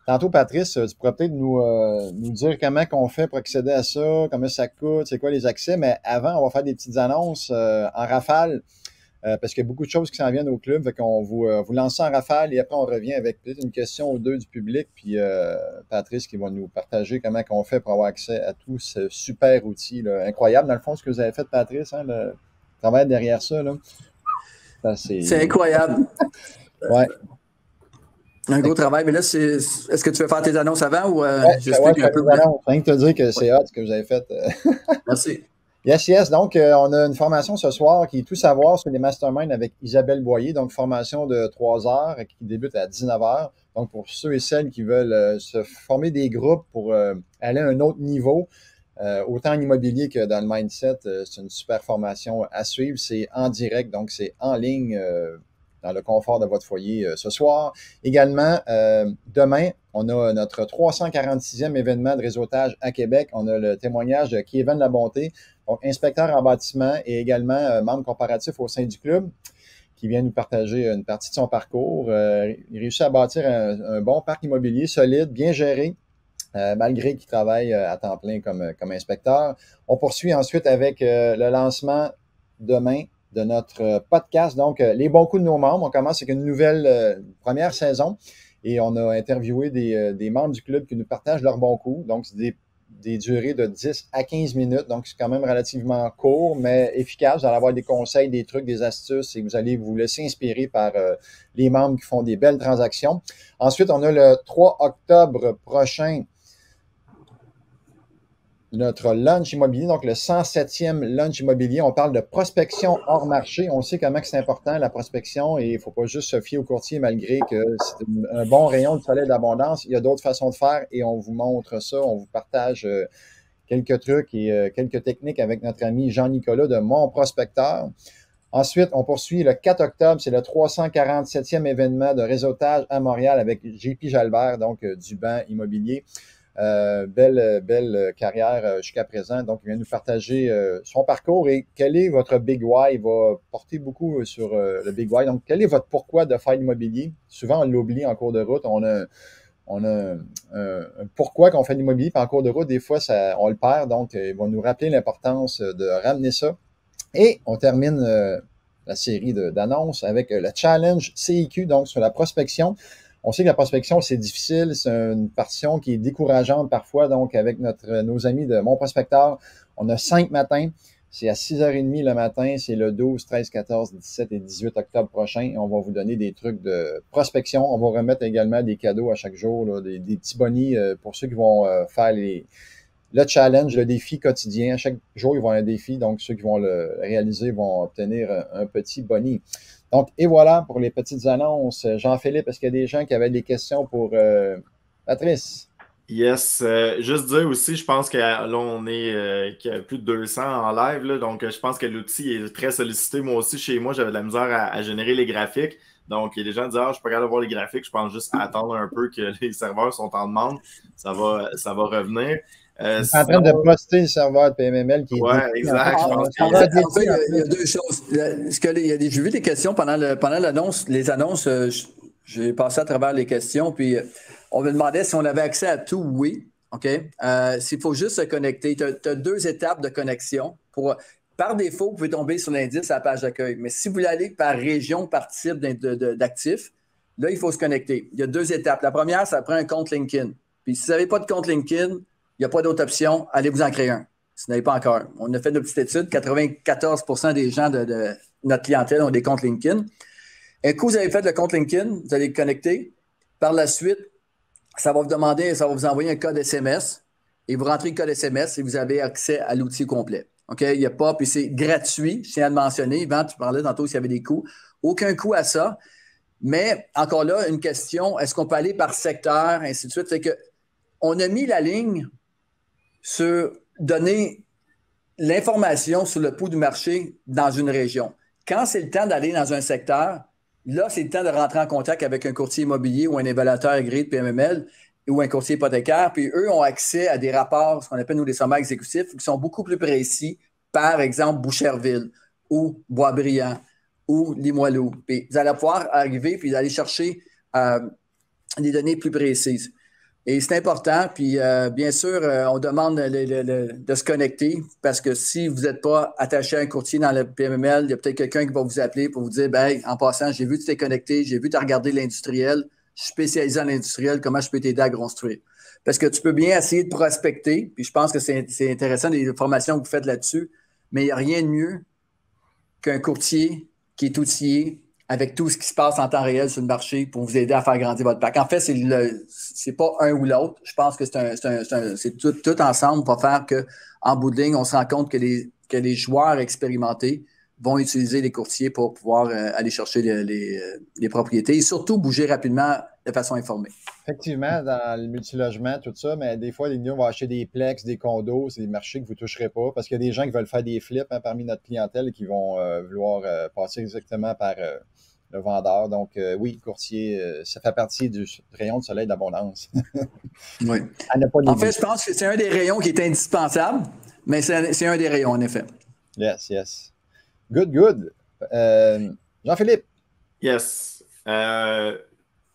Speaker 1: Tantôt, Patrice, tu pourrais peut-être nous dire comment on fait pour accéder à ça, comment ça coûte, c'est quoi les accès, mais avant, on va faire des petites annonces en rafale, parce qu'il y a beaucoup de choses qui s'en viennent au club, fait qu'on vous lance en rafale et après on revient avec peut-être une question ou deux du public, puis Patrice qui va nous partager comment on fait pour avoir accès à tout ce super outil là. Incroyable, dans le fond, ce que vous avez fait, Patrice, hein, le travail derrière ça, là.
Speaker 3: C'est incroyable.
Speaker 1: Ouais.
Speaker 3: Un gros travail, mais là, est-ce que tu veux faire tes annonces avant ou
Speaker 1: j'explique un peu? Je viens de te dire que c'est hot ce que vous avez fait.
Speaker 3: Merci.
Speaker 1: Yes. Donc, on a une formation ce soir qui est tout savoir sur les masterminds avec Isabelle Boyer. Donc, formation de 3 heures qui débute à 19 heures. Donc, pour ceux et celles qui veulent se former des groupes pour aller à un autre niveau, autant en immobilier que dans le mindset, c'est une super formation à suivre. C'est en direct, donc c'est en ligne dans le confort de votre foyer ce soir. Également, demain, on a notre 346e événement de réseautage à Québec. On a le témoignage de Kevin Labonté, donc inspecteur en bâtiment et également membre comparatif au sein du club, qui vient nous partager une partie de son parcours. Il réussit à bâtir un bon parc immobilier solide, bien géré, malgré qu'il travaille à temps plein comme inspecteur. On poursuit ensuite avec le lancement demain de notre podcast. Donc, les bons coups de nos membres. On commence avec une nouvelle première saison et on a interviewé des membres du club qui nous partagent leurs bons coups. Donc, c'est des durées de 10 à 15 minutes. Donc, c'est quand même relativement court, mais efficace. Vous allez avoir des conseils, des trucs, des astuces et vous allez vous laisser inspirer par les membres qui font des belles transactions. Ensuite, on a le 3 octobre prochain notre lunch immobilier, donc le 107e lunch immobilier. On parle de prospection hors marché. On sait comment c'est important, la prospection, et il ne faut pas juste se fier au courtier malgré que c'est un bon rayon de soleil d'abondance. Il y a d'autres façons de faire et on vous montre ça. On vous partage quelques trucs et quelques techniques avec notre ami Jean-Nicolas de Mon Prospecteur. Ensuite, on poursuit le 4 octobre, c'est le 347e événement de réseautage à Montréal avec JP Jalbert, donc du banc immobilier. Belle carrière jusqu'à présent. Donc, il vient nous partager son parcours et quel est votre Big Why. Il va porter beaucoup sur le Big Why. Donc, quel est votre pourquoi de faire l'immobilier? Souvent, on l'oublie en cours de route. On a un pourquoi qu'on fait l'immobilier, puis en cours de route, des fois, on le perd. Donc, il va nous rappeler l'importance de ramener ça. Et on termine la série d'annonces avec le challenge CIQ, donc sur la prospection. On sait que la prospection, c'est difficile, c'est une portion qui est décourageante parfois. Donc, avec nos amis de Mon Prospecteur, on a 5 matins. C'est à 6h30 le matin. C'est le 12, 13, 14, 17 et 18 octobre prochain. Et on va vous donner des trucs de prospection. On va remettre également des cadeaux à chaque jour, là, des petits bonnies pour ceux qui vont faire le challenge, le défi quotidien. À chaque jour, ils vont avoir un défi. Donc, ceux qui vont le réaliser vont obtenir un petit boni. Donc, et voilà pour les petites annonces. Jean-Philippe, est-ce qu'il y a des gens qui avaient des questions pour Patrice?
Speaker 2: Yes, juste dire aussi, je pense que là, on est qu'il y a plus de 200 en live, là, donc je pense que l'outil est très sollicité. Moi aussi, chez moi, j'avais de la misère à générer les graphiques. Donc, il y a des gens qui disent, je suis pas capable de voir les graphiques, je pense juste attendre un peu que les serveurs sont en demande. Ça va revenir.
Speaker 1: Je suis en train de poster le serveur de PMML qui est
Speaker 2: ouais, exact.
Speaker 3: En fait, il y a deux choses. J'ai vu des questions pendant l'annonce, les annonces. J'ai passé à travers les questions, puis on me demandait si on avait accès à tout. Oui. OK. S'il faut juste se connecter. Tu as 2 étapes de connexion. Par défaut, vous pouvez tomber sur l'indice à la page d'accueil. Mais si vous voulez aller par région, par type d'actifs, là, il faut se connecter. Il y a 2 étapes. La première, ça prend un compte LinkedIn. Puis si vous n'avez pas de compte LinkedIn, il n'y a pas d'autre option, allez vous en créer un. Si vous n'avez pas encore. On a fait de petites études, 94% des gens de notre clientèle ont des comptes LinkedIn. Un coup, vous avez fait le compte LinkedIn, vous allez le connecter. Par la suite, ça va vous envoyer un code SMS et vous rentrez le code SMS et vous avez accès à l'outil complet. OK? Il n'y a pas, puis c'est gratuit, je tiens à le mentionner. Yvan, tu parlais tantôt s'il y avait des coûts. Aucun coût à ça. Mais encore là, une question, est-ce qu'on peut aller par secteur, ainsi de suite? C'est qu'on a mis la ligne sur donner l'information sur le pouls du marché dans une région. Quand c'est le temps d'aller dans un secteur, là, c'est le temps de rentrer en contact avec un courtier immobilier ou un évaluateur agréé de PMML ou un courtier hypothécaire. Puis eux ont accès à des rapports, ce qu'on appelle nous des sommaires exécutifs, qui sont beaucoup plus précis. Par exemple, Boucherville ou Boisbriand ou Limoilou. Puis vous allez pouvoir arriver puis aller chercher des données plus précises. Et c'est important, puis bien sûr, on demande de se connecter parce que si vous n'êtes pas attaché à un courtier dans le PMML, il y a peut-être quelqu'un qui va vous appeler pour vous dire, ben, en passant, j'ai vu que tu t'es connecté, j'ai vu que tu as regardé l'industriel, je suis spécialisé en l'industriel, comment je peux t'aider à construire? Parce que tu peux bien essayer de prospecter, puis je pense que c'est intéressant les formations que vous faites là-dessus, mais il n'y a rien de mieux qu'un courtier qui est outillé avec tout ce qui se passe en temps réel sur le marché pour vous aider à faire grandir votre parc. En fait, c'est pas un ou l'autre. Je pense que c'est tout ensemble pour faire qu'en bout de ligne, on se rend compte que les joueurs expérimentés vont utiliser les courtiers pour pouvoir aller chercher les propriétés et surtout bouger rapidement de façon informée.
Speaker 1: Effectivement, dans le multilogement, tout ça, mais des fois, les gens vont acheter des plex, des condos, c'est des marchés que vous ne toucherez pas parce qu'il y a des gens qui veulent faire des flips parmi notre clientèle et qui vont vouloir passer exactement par le vendeur. Donc, oui, courtier, ça fait partie du rayon de soleil d'abondance.
Speaker 3: Oui. En fait, je pense que c'est un des rayons qui est indispensable, mais c'est un des rayons, en effet.
Speaker 1: Yes, yes. Good, good. Jean-Philippe.
Speaker 2: Yes.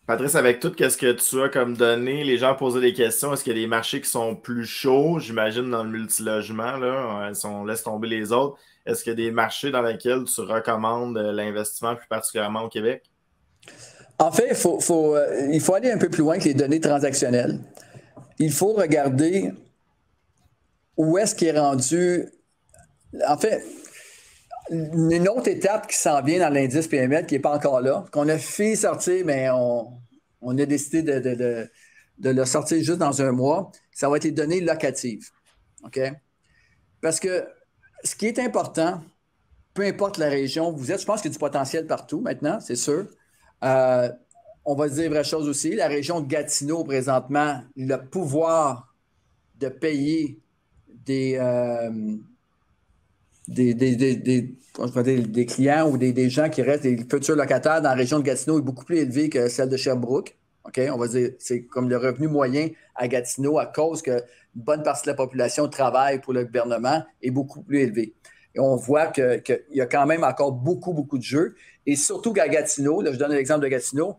Speaker 2: Patrice, avec tout ce que tu as comme données, les gens posaient des questions. Est-ce qu'il y a des marchés qui sont plus chauds? J'imagine dans le multilogement, là, si on laisse tomber les autres. Est-ce qu'il y a des marchés dans lesquels tu recommandes l'investissement, plus particulièrement au Québec?
Speaker 3: En fait, il faut aller un peu plus loin que les données transactionnelles. Il faut regarder où est-ce qu'il est rendu. En fait, une autre étape qui s'en vient dans l'indice PML qui n'est pas encore là, qu'on a fait sortir, mais on a décidé de le sortir juste dans un mois, ça va être les données locatives. OK? Parce que ce qui est important, peu importe la région où vous êtes, je pense qu'il y a du potentiel partout maintenant, c'est sûr. On va se dire vraie chose aussi. La région de Gatineau, présentement, le pouvoir de payer des clients ou des gens qui restent des futurs locataires dans la région de Gatineau est beaucoup plus élevé que celle de Sherbrooke. Okay? On va dire c'est comme le revenu moyen à Gatineau à cause qu'une bonne partie de la population travaille pour le gouvernement est beaucoup plus élevé. Et on voit qu'il y a quand même encore beaucoup, beaucoup de jeux. Et surtout qu'à Gatineau, là, je donne l'exemple de Gatineau,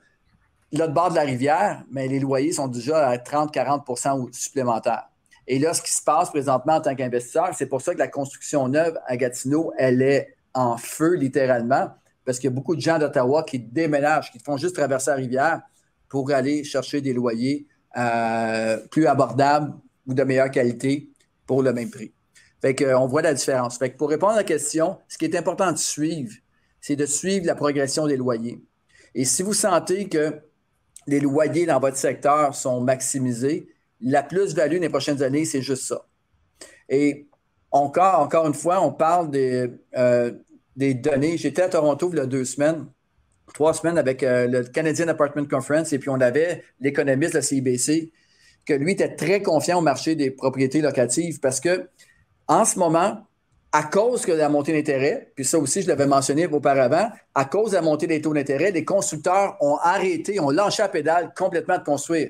Speaker 3: l'autre bord de la rivière, mais les loyers sont déjà à 30-40% supplémentaires. Et là, ce qui se passe présentement en tant qu'investisseur, c'est pour ça que la construction neuve à Gatineau, elle est en feu littéralement, parce qu'il y a beaucoup de gens d'Ottawa qui déménagent, qui font juste traverser la rivière pour aller chercher des loyers plus abordables ou de meilleure qualité pour le même prix. Fait qu'on voit la différence. Fait que pour répondre à la question, ce qui est important de suivre, c'est de suivre la progression des loyers. Et si vous sentez que les loyers dans votre secteur sont maximisés, la plus-value des prochaines années, c'est juste ça. Et encore une fois, on parle des données. J'étais à Toronto il y a 3 semaines avec le Canadian Apartment Conference et puis on avait l'économiste de la CIBC que lui était très confiant au marché des propriétés locatives parce que en ce moment, à cause de la montée d'intérêt, puis ça aussi je l'avais mentionné auparavant, à cause de la montée des taux d'intérêt, les constructeurs ont lâché la pédale complètement de construire.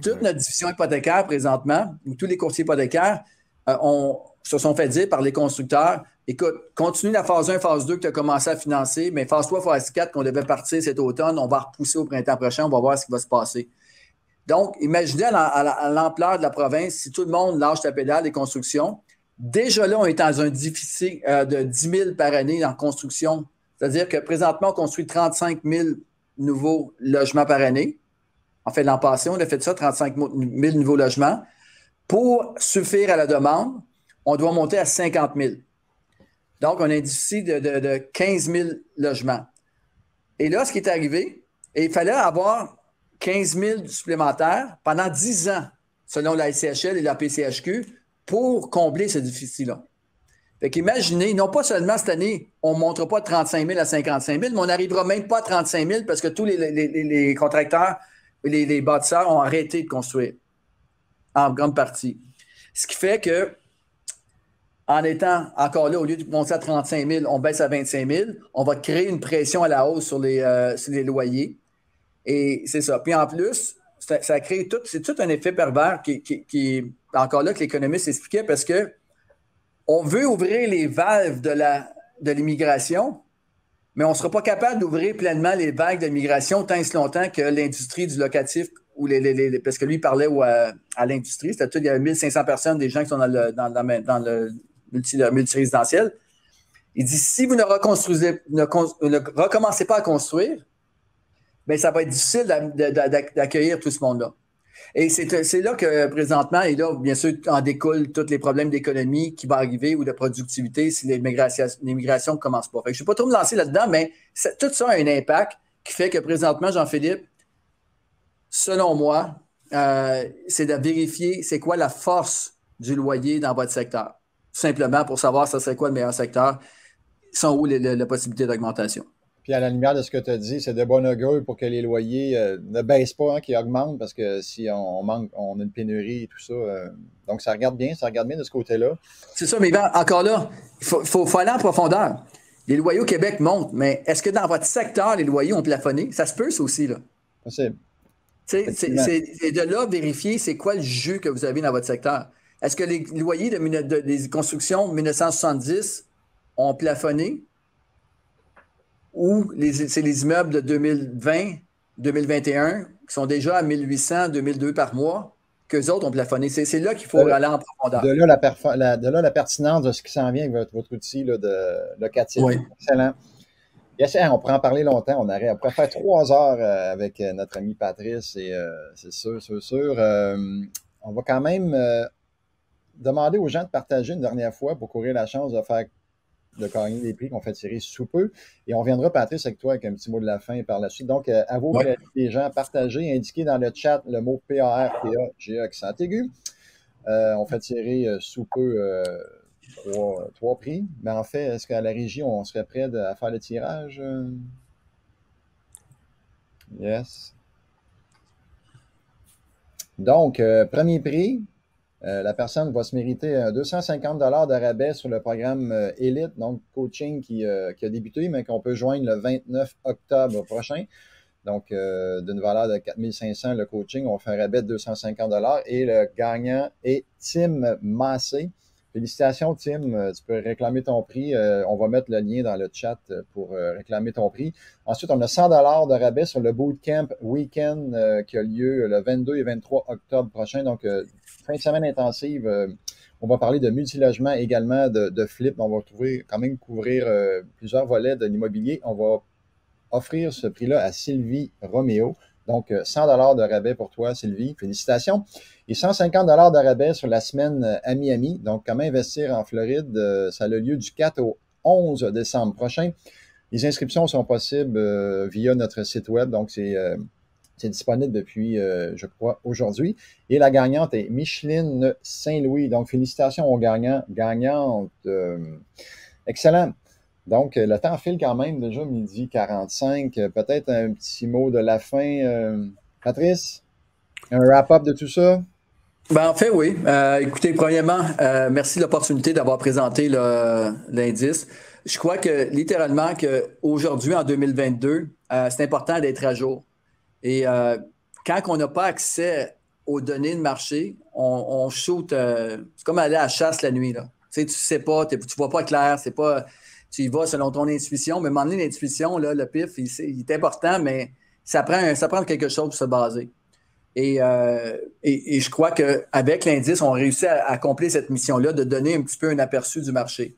Speaker 3: Toute notre division hypothécaire présentement, où tous les courtiers hypothécaires se sont fait dire par les constructeurs, écoute, continue la phase 1, phase 2 que tu as commencé à financer, mais phase 3, phase 4 qu'on devait partir cet automne, on va repousser au printemps prochain, on va voir ce qui va se passer. Donc, imaginez à l'ampleur de la province, si tout le monde lâche la pédale des constructions, déjà là, on est dans un déficit de 10 000 par année en construction. C'est-à-dire que présentement, on construit 35 000 nouveaux logements par année. En fait, l'an passé, on a fait ça, 35 000 nouveaux logements. Pour suffire à la demande, on doit monter à 50 000. Donc, on a un déficit de 15 000 logements. Et là, ce qui est arrivé, il fallait avoir 15 000 supplémentaires pendant 10 ans, selon la SCHL et la PCHQ, pour combler ce déficit-là. Fait qu'imaginez, non pas seulement cette année, on ne montera pas de 35 000 à 55 000, mais on n'arrivera même pas à 35 000 parce que tous les contracteurs, les bâtisseurs ont arrêté de construire, en grande partie. Ce qui fait que, en étant encore là, au lieu de monter à 35 000, on baisse à 25 000, on va créer une pression à la hausse sur les loyers. Et c'est ça. Puis en plus, ça crée c'est tout un effet pervers qui encore là, que l'économiste expliquait parce que on veut ouvrir les valves de l'immigration, mais on ne sera pas capable d'ouvrir pleinement les valves de l'immigration tant et si longtemps que l'industrie du locatif, ou parce que lui, il parlait à l'industrie, il y a 1500 personnes, des gens qui sont dans le multirésidentiel. Il dit, si vous ne recommencez pas à construire, bien, ça va être difficile d'accueillir tout ce monde-là. Et c'est là que présentement, et là, bien sûr, en découlent tous les problèmes d'économie qui vont arriver ou de productivité si l'immigration ne commence pas. Fait que je ne vais pas trop me lancer là-dedans, mais tout ça a un impact qui fait que présentement, Jean-Philippe, selon moi, c'est de vérifier c'est quoi la force du loyer dans votre secteur. Tout simplement pour savoir ça serait quoi le meilleur secteur, sont où les possibilités d'augmentation.
Speaker 1: Puis à la lumière de ce que tu as dit, c'est de bon augure pour que les loyers ne baissent pas, qu'ils augmentent, parce que si on a une pénurie et tout ça. Donc ça regarde bien de ce côté-là.
Speaker 3: C'est ça, mais encore là, il faut aller en profondeur. Les loyers au Québec montent, mais est-ce que dans votre secteur, les loyers ont plafonné? Ça se peut, ça aussi, là.
Speaker 1: Possible.
Speaker 3: C'est de là vérifier c'est quoi le jus que vous avez dans votre secteur. Est-ce que les loyers des constructions 1970 ont plafonné ou c'est les immeubles de 2020, 2021 qui sont déjà à 1800, 2002 par mois qu'eux autres ont plafonné? C'est là qu'il faut aller en profondeur.
Speaker 1: De là, la pertinence de ce qui s'en vient avec votre outil là, de locatif.
Speaker 3: Oui.
Speaker 1: Excellent. Yes, on pourrait en parler longtemps. On pourrait faire 3 heures avec notre ami Patrice et c'est sûr. On va quand même demander aux gens de partager une dernière fois pour courir la chance de gagner des prix qu'on fait tirer sous peu. Et on viendra, Patrice, avec toi avec un petit mot de la fin par la suite. Donc, à vous, les gens, partagez, indiquez dans le chat le mot PARTAGE accent aigu. On fait tirer sous peu 3 prix. Mais en fait, est-ce qu'à la régie, on serait prêt à faire le tirage? Yes. Donc, premier prix. La personne va se mériter 250 $ de rabais sur le programme Elite, donc coaching qui a débuté, mais qu'on peut joindre le 29 octobre prochain. Donc, d'une valeur de 4 500 le coaching, on fait un rabais de 250 $ et le gagnant est Tim Massé. Félicitations, Tim. Tu peux réclamer ton prix. On va mettre le lien dans le chat pour réclamer ton prix. Ensuite, on a 100 $ de rabais sur le Bootcamp Weekend qui a lieu le 22 et 23 octobre prochain. Donc, fin de semaine intensive. On va parler de multilogement également, de flip. On va quand même couvrir plusieurs volets de l'immobilier. On va offrir ce prix-là à Sylvie Roméo. Donc, 100 $ de rabais pour toi, Sylvie. Félicitations. Et 150 $ de rabais sur la semaine à Miami. Donc, comment investir en Floride? Ça a lieu du 4 au 11 décembre prochain. Les inscriptions sont possibles via notre site web. Donc, c'est disponible depuis, je crois, aujourd'hui. Et la gagnante est Micheline Saint-Louis. Donc, félicitations aux gagnantes. Excellent. Donc, le temps file quand même, déjà 12h45. Peut-être un petit mot de la fin. Patrice, un wrap-up de tout ça?
Speaker 3: Ben, en fait, oui. Écoutez, premièrement, merci de l'opportunité d'avoir présenté l'indice. Je crois que, littéralement, qu'aujourd'hui, en 2022, c'est important d'être à jour. Et quand on n'a pas accès aux données de marché, on shoot. C'est comme aller à la chasse la nuit, là. Tu sais, tu sais pas, tu vois pas clair, c'est pas... Tu y vas selon ton intuition, mais à un moment donné, l'intuition, là, le pif, il est important, mais ça prend quelque chose pour se baser. Et je crois qu'avec l'indice, on réussit à accomplir cette mission-là, de donner un petit peu un aperçu du marché.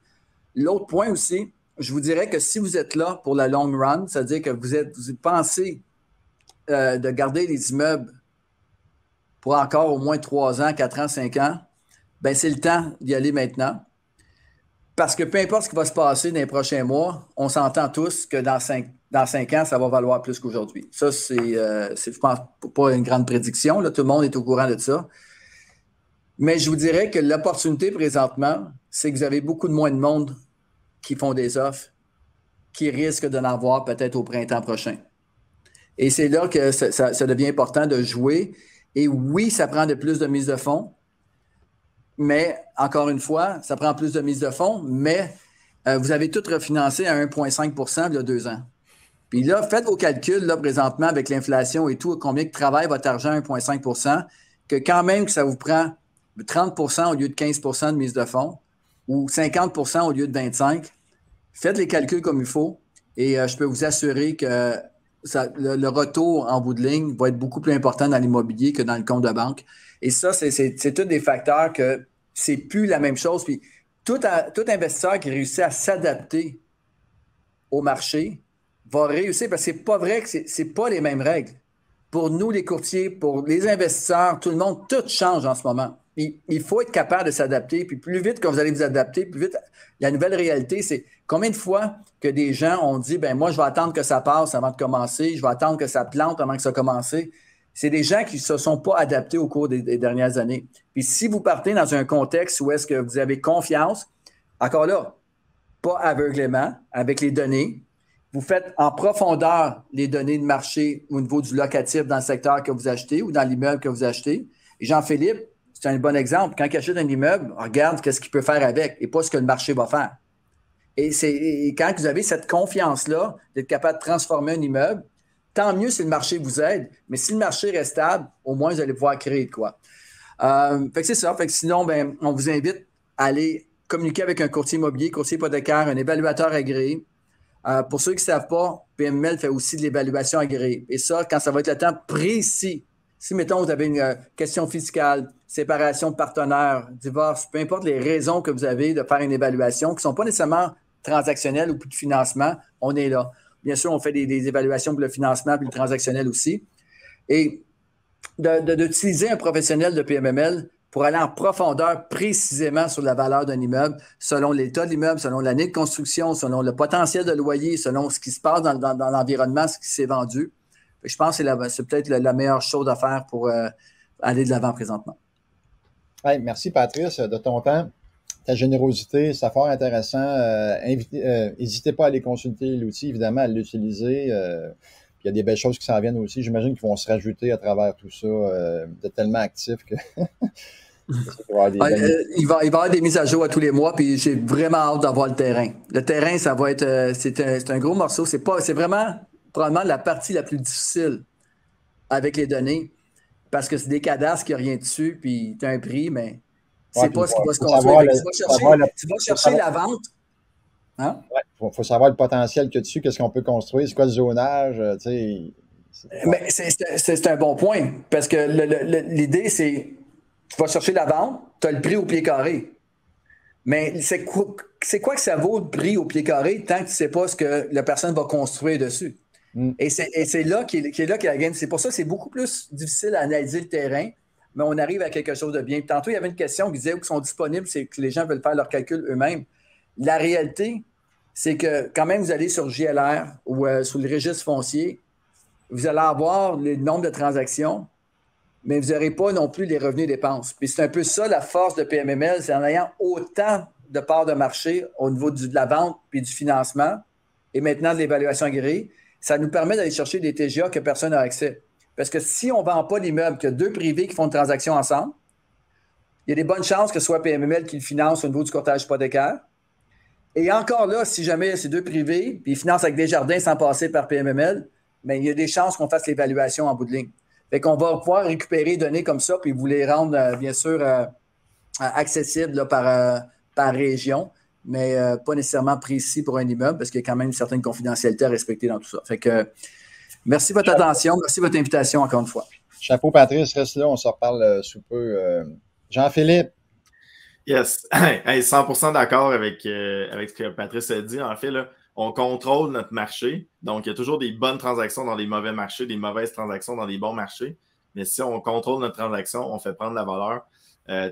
Speaker 3: L'autre point aussi, je vous dirais que si vous êtes là pour la long run, c'est-à-dire que vous pensez de garder les immeubles pour encore au moins 3 ans, 4 ans, 5 ans, ben c'est le temps d'y aller maintenant. Parce que peu importe ce qui va se passer dans les prochains mois, on s'entend tous que dans 5 ans, ça va valoir plus qu'aujourd'hui. Ça, c'est, je pense, pas une grande prédiction. Là, tout le monde est au courant de ça. Mais je vous dirais que l'opportunité présentement, c'est que vous avez beaucoup de moins de monde qui font des offres, qui risquent d'en avoir peut-être au printemps prochain. Et c'est là que ça devient important de jouer. Et oui, ça prend de plus de mise de fonds. Mais, encore une fois, ça prend plus de mise de fonds, mais vous avez tout refinancé à 1,5 % il y a 2 ans. Puis là, faites vos calculs, là, présentement, avec l'inflation et tout, combien que travaille votre argent à 1,5 %, que quand même que ça vous prend 30 % au lieu de 15 % de mise de fonds ou 50 % au lieu de 25 %. Faites les calculs comme il faut et je peux vous assurer que le retour en bout de ligne va être beaucoup plus important dans l'immobilier que dans le compte de banque. Et ça, c'est tous des facteurs que c'est plus la même chose. Puis tout investisseur qui réussit à s'adapter au marché va réussir parce que c'est pas vrai que c'est pas les mêmes règles. Pour nous, les courtiers, pour les investisseurs, tout le monde, tout change en ce moment. Il faut être capable de s'adapter. Puis plus vite que vous allez vous adapter, plus vite, la nouvelle réalité, c'est combien de fois que des gens ont dit, ben moi, je vais attendre que ça passe avant de commencer, je vais attendre que ça plante avant que ça commence. C'est des gens qui ne se sont pas adaptés au cours des dernières années. Puis si vous partez dans un contexte où est-ce que vous avez confiance, encore là, pas aveuglément, avec les données, vous faites en profondeur les données de marché au niveau du locatif dans le secteur que vous achetez ou dans l'immeuble que vous achetez. Et Jean-Philippe, c'est un bon exemple. Quand il achète un immeuble, regarde ce qu'il peut faire avec et pas ce que le marché va faire. Et quand vous avez cette confiance-là d'être capable de transformer un immeuble, tant mieux si le marché vous aide, mais si le marché reste stable, au moins vous allez pouvoir créer de quoi. Fait que c'est ça. Fait que sinon, ben, on vous invite à aller communiquer avec un courtier immobilier, courtier hypothécaire, un évaluateur agréé. Pour ceux qui ne savent pas, PMML fait aussi de l'évaluation agréée. Et ça, quand ça va être le temps précis, si, mettons, vous avez une question fiscale, séparation de partenaires, divorce, peu importe les raisons que vous avez de faire une évaluation, qui ne sont pas nécessairement transactionnelles ou plus de financement, on est là. Bien sûr, on fait des évaluations pour le financement et le transactionnel aussi. Et d'utiliser un professionnel de PMML pour aller en profondeur précisément sur la valeur d'un immeuble, selon l'état de l'immeuble, selon l'année de construction, selon le potentiel de loyer, selon ce qui se passe dans l'environnement, ce qui s'est vendu. Je pense que c'est peut-être la meilleure chose à faire pour aller de l'avant présentement.
Speaker 1: Hey, merci Patrice de ton temps, ta générosité, c'est fort intéressant. N'hésitez pas à aller consulter l'outil, évidemment, à l'utiliser. Il y a des belles choses qui s'en viennent aussi. J'imagine qu'ils vont se rajouter à travers tout ça. Vous êtes tellement actifs que
Speaker 3: il va y avoir des mises à jour à tous les mois, puis j'ai vraiment hâte d'avoir le terrain. Le terrain, ça va être c'est un gros morceau. C'est vraiment probablement la partie la plus difficile avec les données, parce que c'est des cadastres qui n'ont rien dessus, puis tu as un prix, mais c'est pas ce qui va se construire. Tu vas chercher la vente.
Speaker 1: Hein? Ouais, faut savoir le potentiel qu'il y a dessus, qu'est-ce qu'on peut construire, c'est quoi le zonage,
Speaker 3: Mais c'est un bon point, parce que l'idée, c'est tu vas chercher la vente, tu as le prix au pied carré. Mais c'est quoi que ça vaut le prix au pied carré tant que tu ne sais pas ce que la personne va construire dessus? Et c'est là qu'il est là qu'il y a la game. C'est pour ça que c'est beaucoup plus difficile à analyser le terrain, mais on arrive à quelque chose de bien. Tantôt, il y avait une question qui disait où ils sont disponibles, c'est que les gens veulent faire leurs calculs eux-mêmes. La réalité, c'est que quand même, vous allez sur JLR ou sur le registre foncier, vous allez avoir le nombre de transactions, mais vous n'aurez pas non plus les revenus et dépenses. Puis c'est un peu ça la force de PMML, c'est en ayant autant de parts de marché au niveau de la vente puis du financement et maintenant de l'évaluation agréée, ça nous permet d'aller chercher des TGA que personne n'a accès. Parce que si on ne vend pas l'immeuble, qu'il y a deux privés qui font une transaction ensemble, il y a des bonnes chances que ce soit PMML qui le finance au niveau du courtage hypothécaire. Et encore là, si jamais c'est deux privés, puis ils financent avec Desjardins sans passer par PMML, bien, il y a des chances qu'on fasse l'évaluation en bout de ligne. Fait qu'on va pouvoir récupérer des données comme ça, puis vous les rendre, bien sûr, accessibles là, par région, mais pas nécessairement précis pour un immeuble, parce qu'il y a quand même une certaine confidentialité à respecter dans tout ça. Fait que merci de votre attention, merci de votre invitation encore une fois.
Speaker 1: Chapeau Patrice, reste là, on se reparle sous peu. Jean-Philippe.
Speaker 2: Yes, 100% d'accord avec ce que Patrice a dit. En fait, là, on contrôle notre marché. Donc, il y a toujours des bonnes transactions dans des mauvais marchés, des mauvaises transactions dans des bons marchés. Mais si on contrôle notre transaction, on fait prendre la valeur.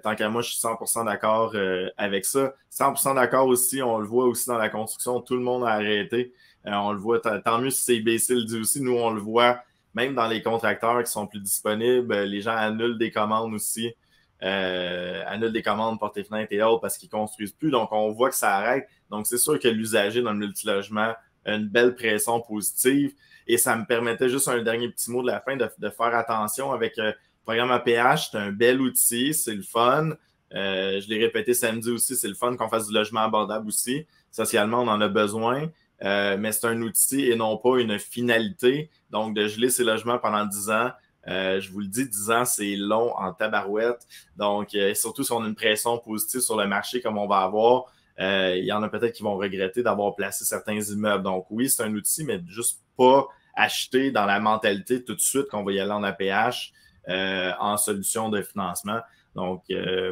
Speaker 2: Tant qu'à moi, je suis 100% d'accord avec ça. 100% d'accord aussi, on le voit aussi dans la construction, tout le monde a arrêté. On le voit, tant mieux si CBC le dit aussi. Nous, on le voit, même dans les contracteurs qui sont plus disponibles, les gens annulent des commandes aussi. Annulent des commandes, portes et fenêtres et autres parce qu'ils ne construisent plus. Donc, on voit que ça arrête. Donc, c'est sûr que l'usager dans le multilogement a une belle pression positive. Et ça me permettait juste un dernier petit mot de la fin de faire attention avec le programme APH. C'est un bel outil, c'est le fun. Je l'ai répété samedi aussi, c'est le fun qu'on fasse du logement abordable aussi. Socialement, on en a besoin. Mais c'est un outil et non pas une finalité. Donc, de geler ces logements pendant 10 ans, je vous le dis, 10 ans, c'est long en tabarouette. Donc, surtout si on a une pression positive sur le marché comme on va avoir, il y en a peut-être qui vont regretter d'avoir placé certains immeubles. Donc, oui, c'est un outil, mais juste pas acheter dans la mentalité tout de suite qu'on va y aller en APH en solution de financement. Donc,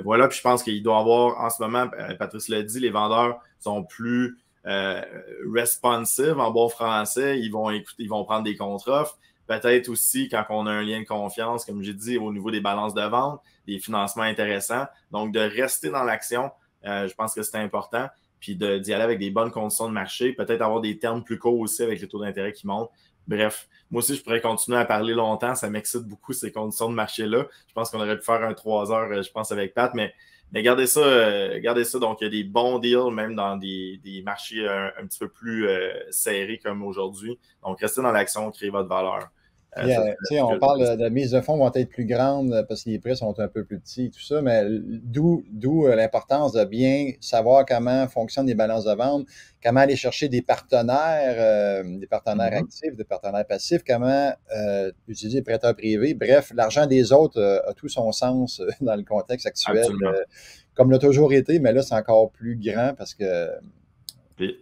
Speaker 2: voilà. Puis je pense qu'il doit y avoir, en ce moment, Patrice l'a dit, les vendeurs sont plus responsive en bon français. Ils vont écouter, ils vont prendre des contre-offres. Peut-être aussi quand on a un lien de confiance, comme j'ai dit, au niveau des balances de vente, des financements intéressants. Donc, de rester dans l'action, je pense que c'est important. Puis d'y aller avec des bonnes conditions de marché. Peut-être avoir des termes plus courts aussi avec les taux d'intérêt qui montent. Bref, moi aussi, je pourrais continuer à parler longtemps. Ça m'excite beaucoup, ces conditions de marché-là. Je pense qu'on aurait pu faire un 3 heures, je pense, avec Pat. Mais gardez ça. Donc, il y a des bons deals, même dans des marchés un petit peu plus serrés comme aujourd'hui. Donc, restez dans l'action, créez votre valeur.
Speaker 1: Puis, on parle de mise de fonds vont être plus grandes parce que les prix sont un peu plus petits et tout ça, mais d'où l'importance de bien savoir comment fonctionnent les balances de vente, comment aller chercher des partenaires actifs, des partenaires passifs, comment utiliser les prêteurs privés. Bref, l'argent des autres a tout son sens dans le contexte actuel, comme l'a toujours été, mais là, c'est encore plus grand parce que...
Speaker 2: Puis,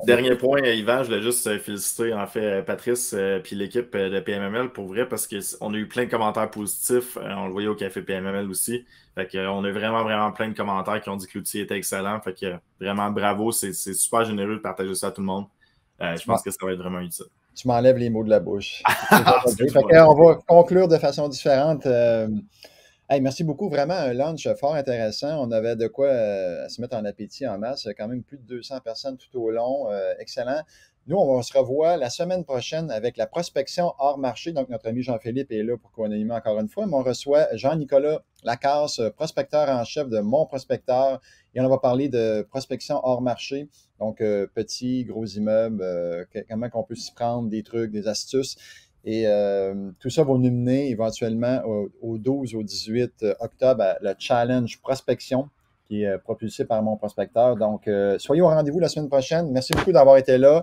Speaker 2: dernier point, Yvan, je voulais juste féliciter en fait Patrice puis l'équipe de PMML pour vrai parce qu'on a eu plein de commentaires positifs. On le voyait au Café PMML aussi. Fait qu'on a vraiment plein de commentaires qui ont dit que l'outil était excellent. Fait que vraiment bravo, c'est super généreux de partager ça à tout le monde. Je pense que ça va être vraiment utile.
Speaker 1: Tu m'enlèves les mots de la bouche. On va conclure de façon différente. Hey, merci beaucoup. Vraiment un lunch fort intéressant. On avait de quoi se mettre en appétit en masse. Quand même plus de 200 personnes tout au long. Excellent. Nous, on se revoit la semaine prochaine avec la prospection hors marché. Donc, notre ami Jean-Philippe est là pour qu'on anime encore une fois. Mais on reçoit Jean-Nicolas Lacasse, prospecteur en chef de Mon Prospecteur. Et on va parler de prospection hors marché. Donc, petits, gros immeubles, comment on peut s'y prendre, des trucs, des astuces. Et tout ça va nous mener éventuellement au 12 au 18 octobre à le Challenge Prospection qui est propulsé par Mon Prospecteur. Donc, soyez au rendez-vous la semaine prochaine. Merci beaucoup d'avoir été là.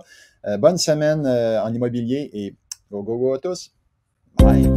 Speaker 1: Bonne semaine en immobilier et go à tous. Bye.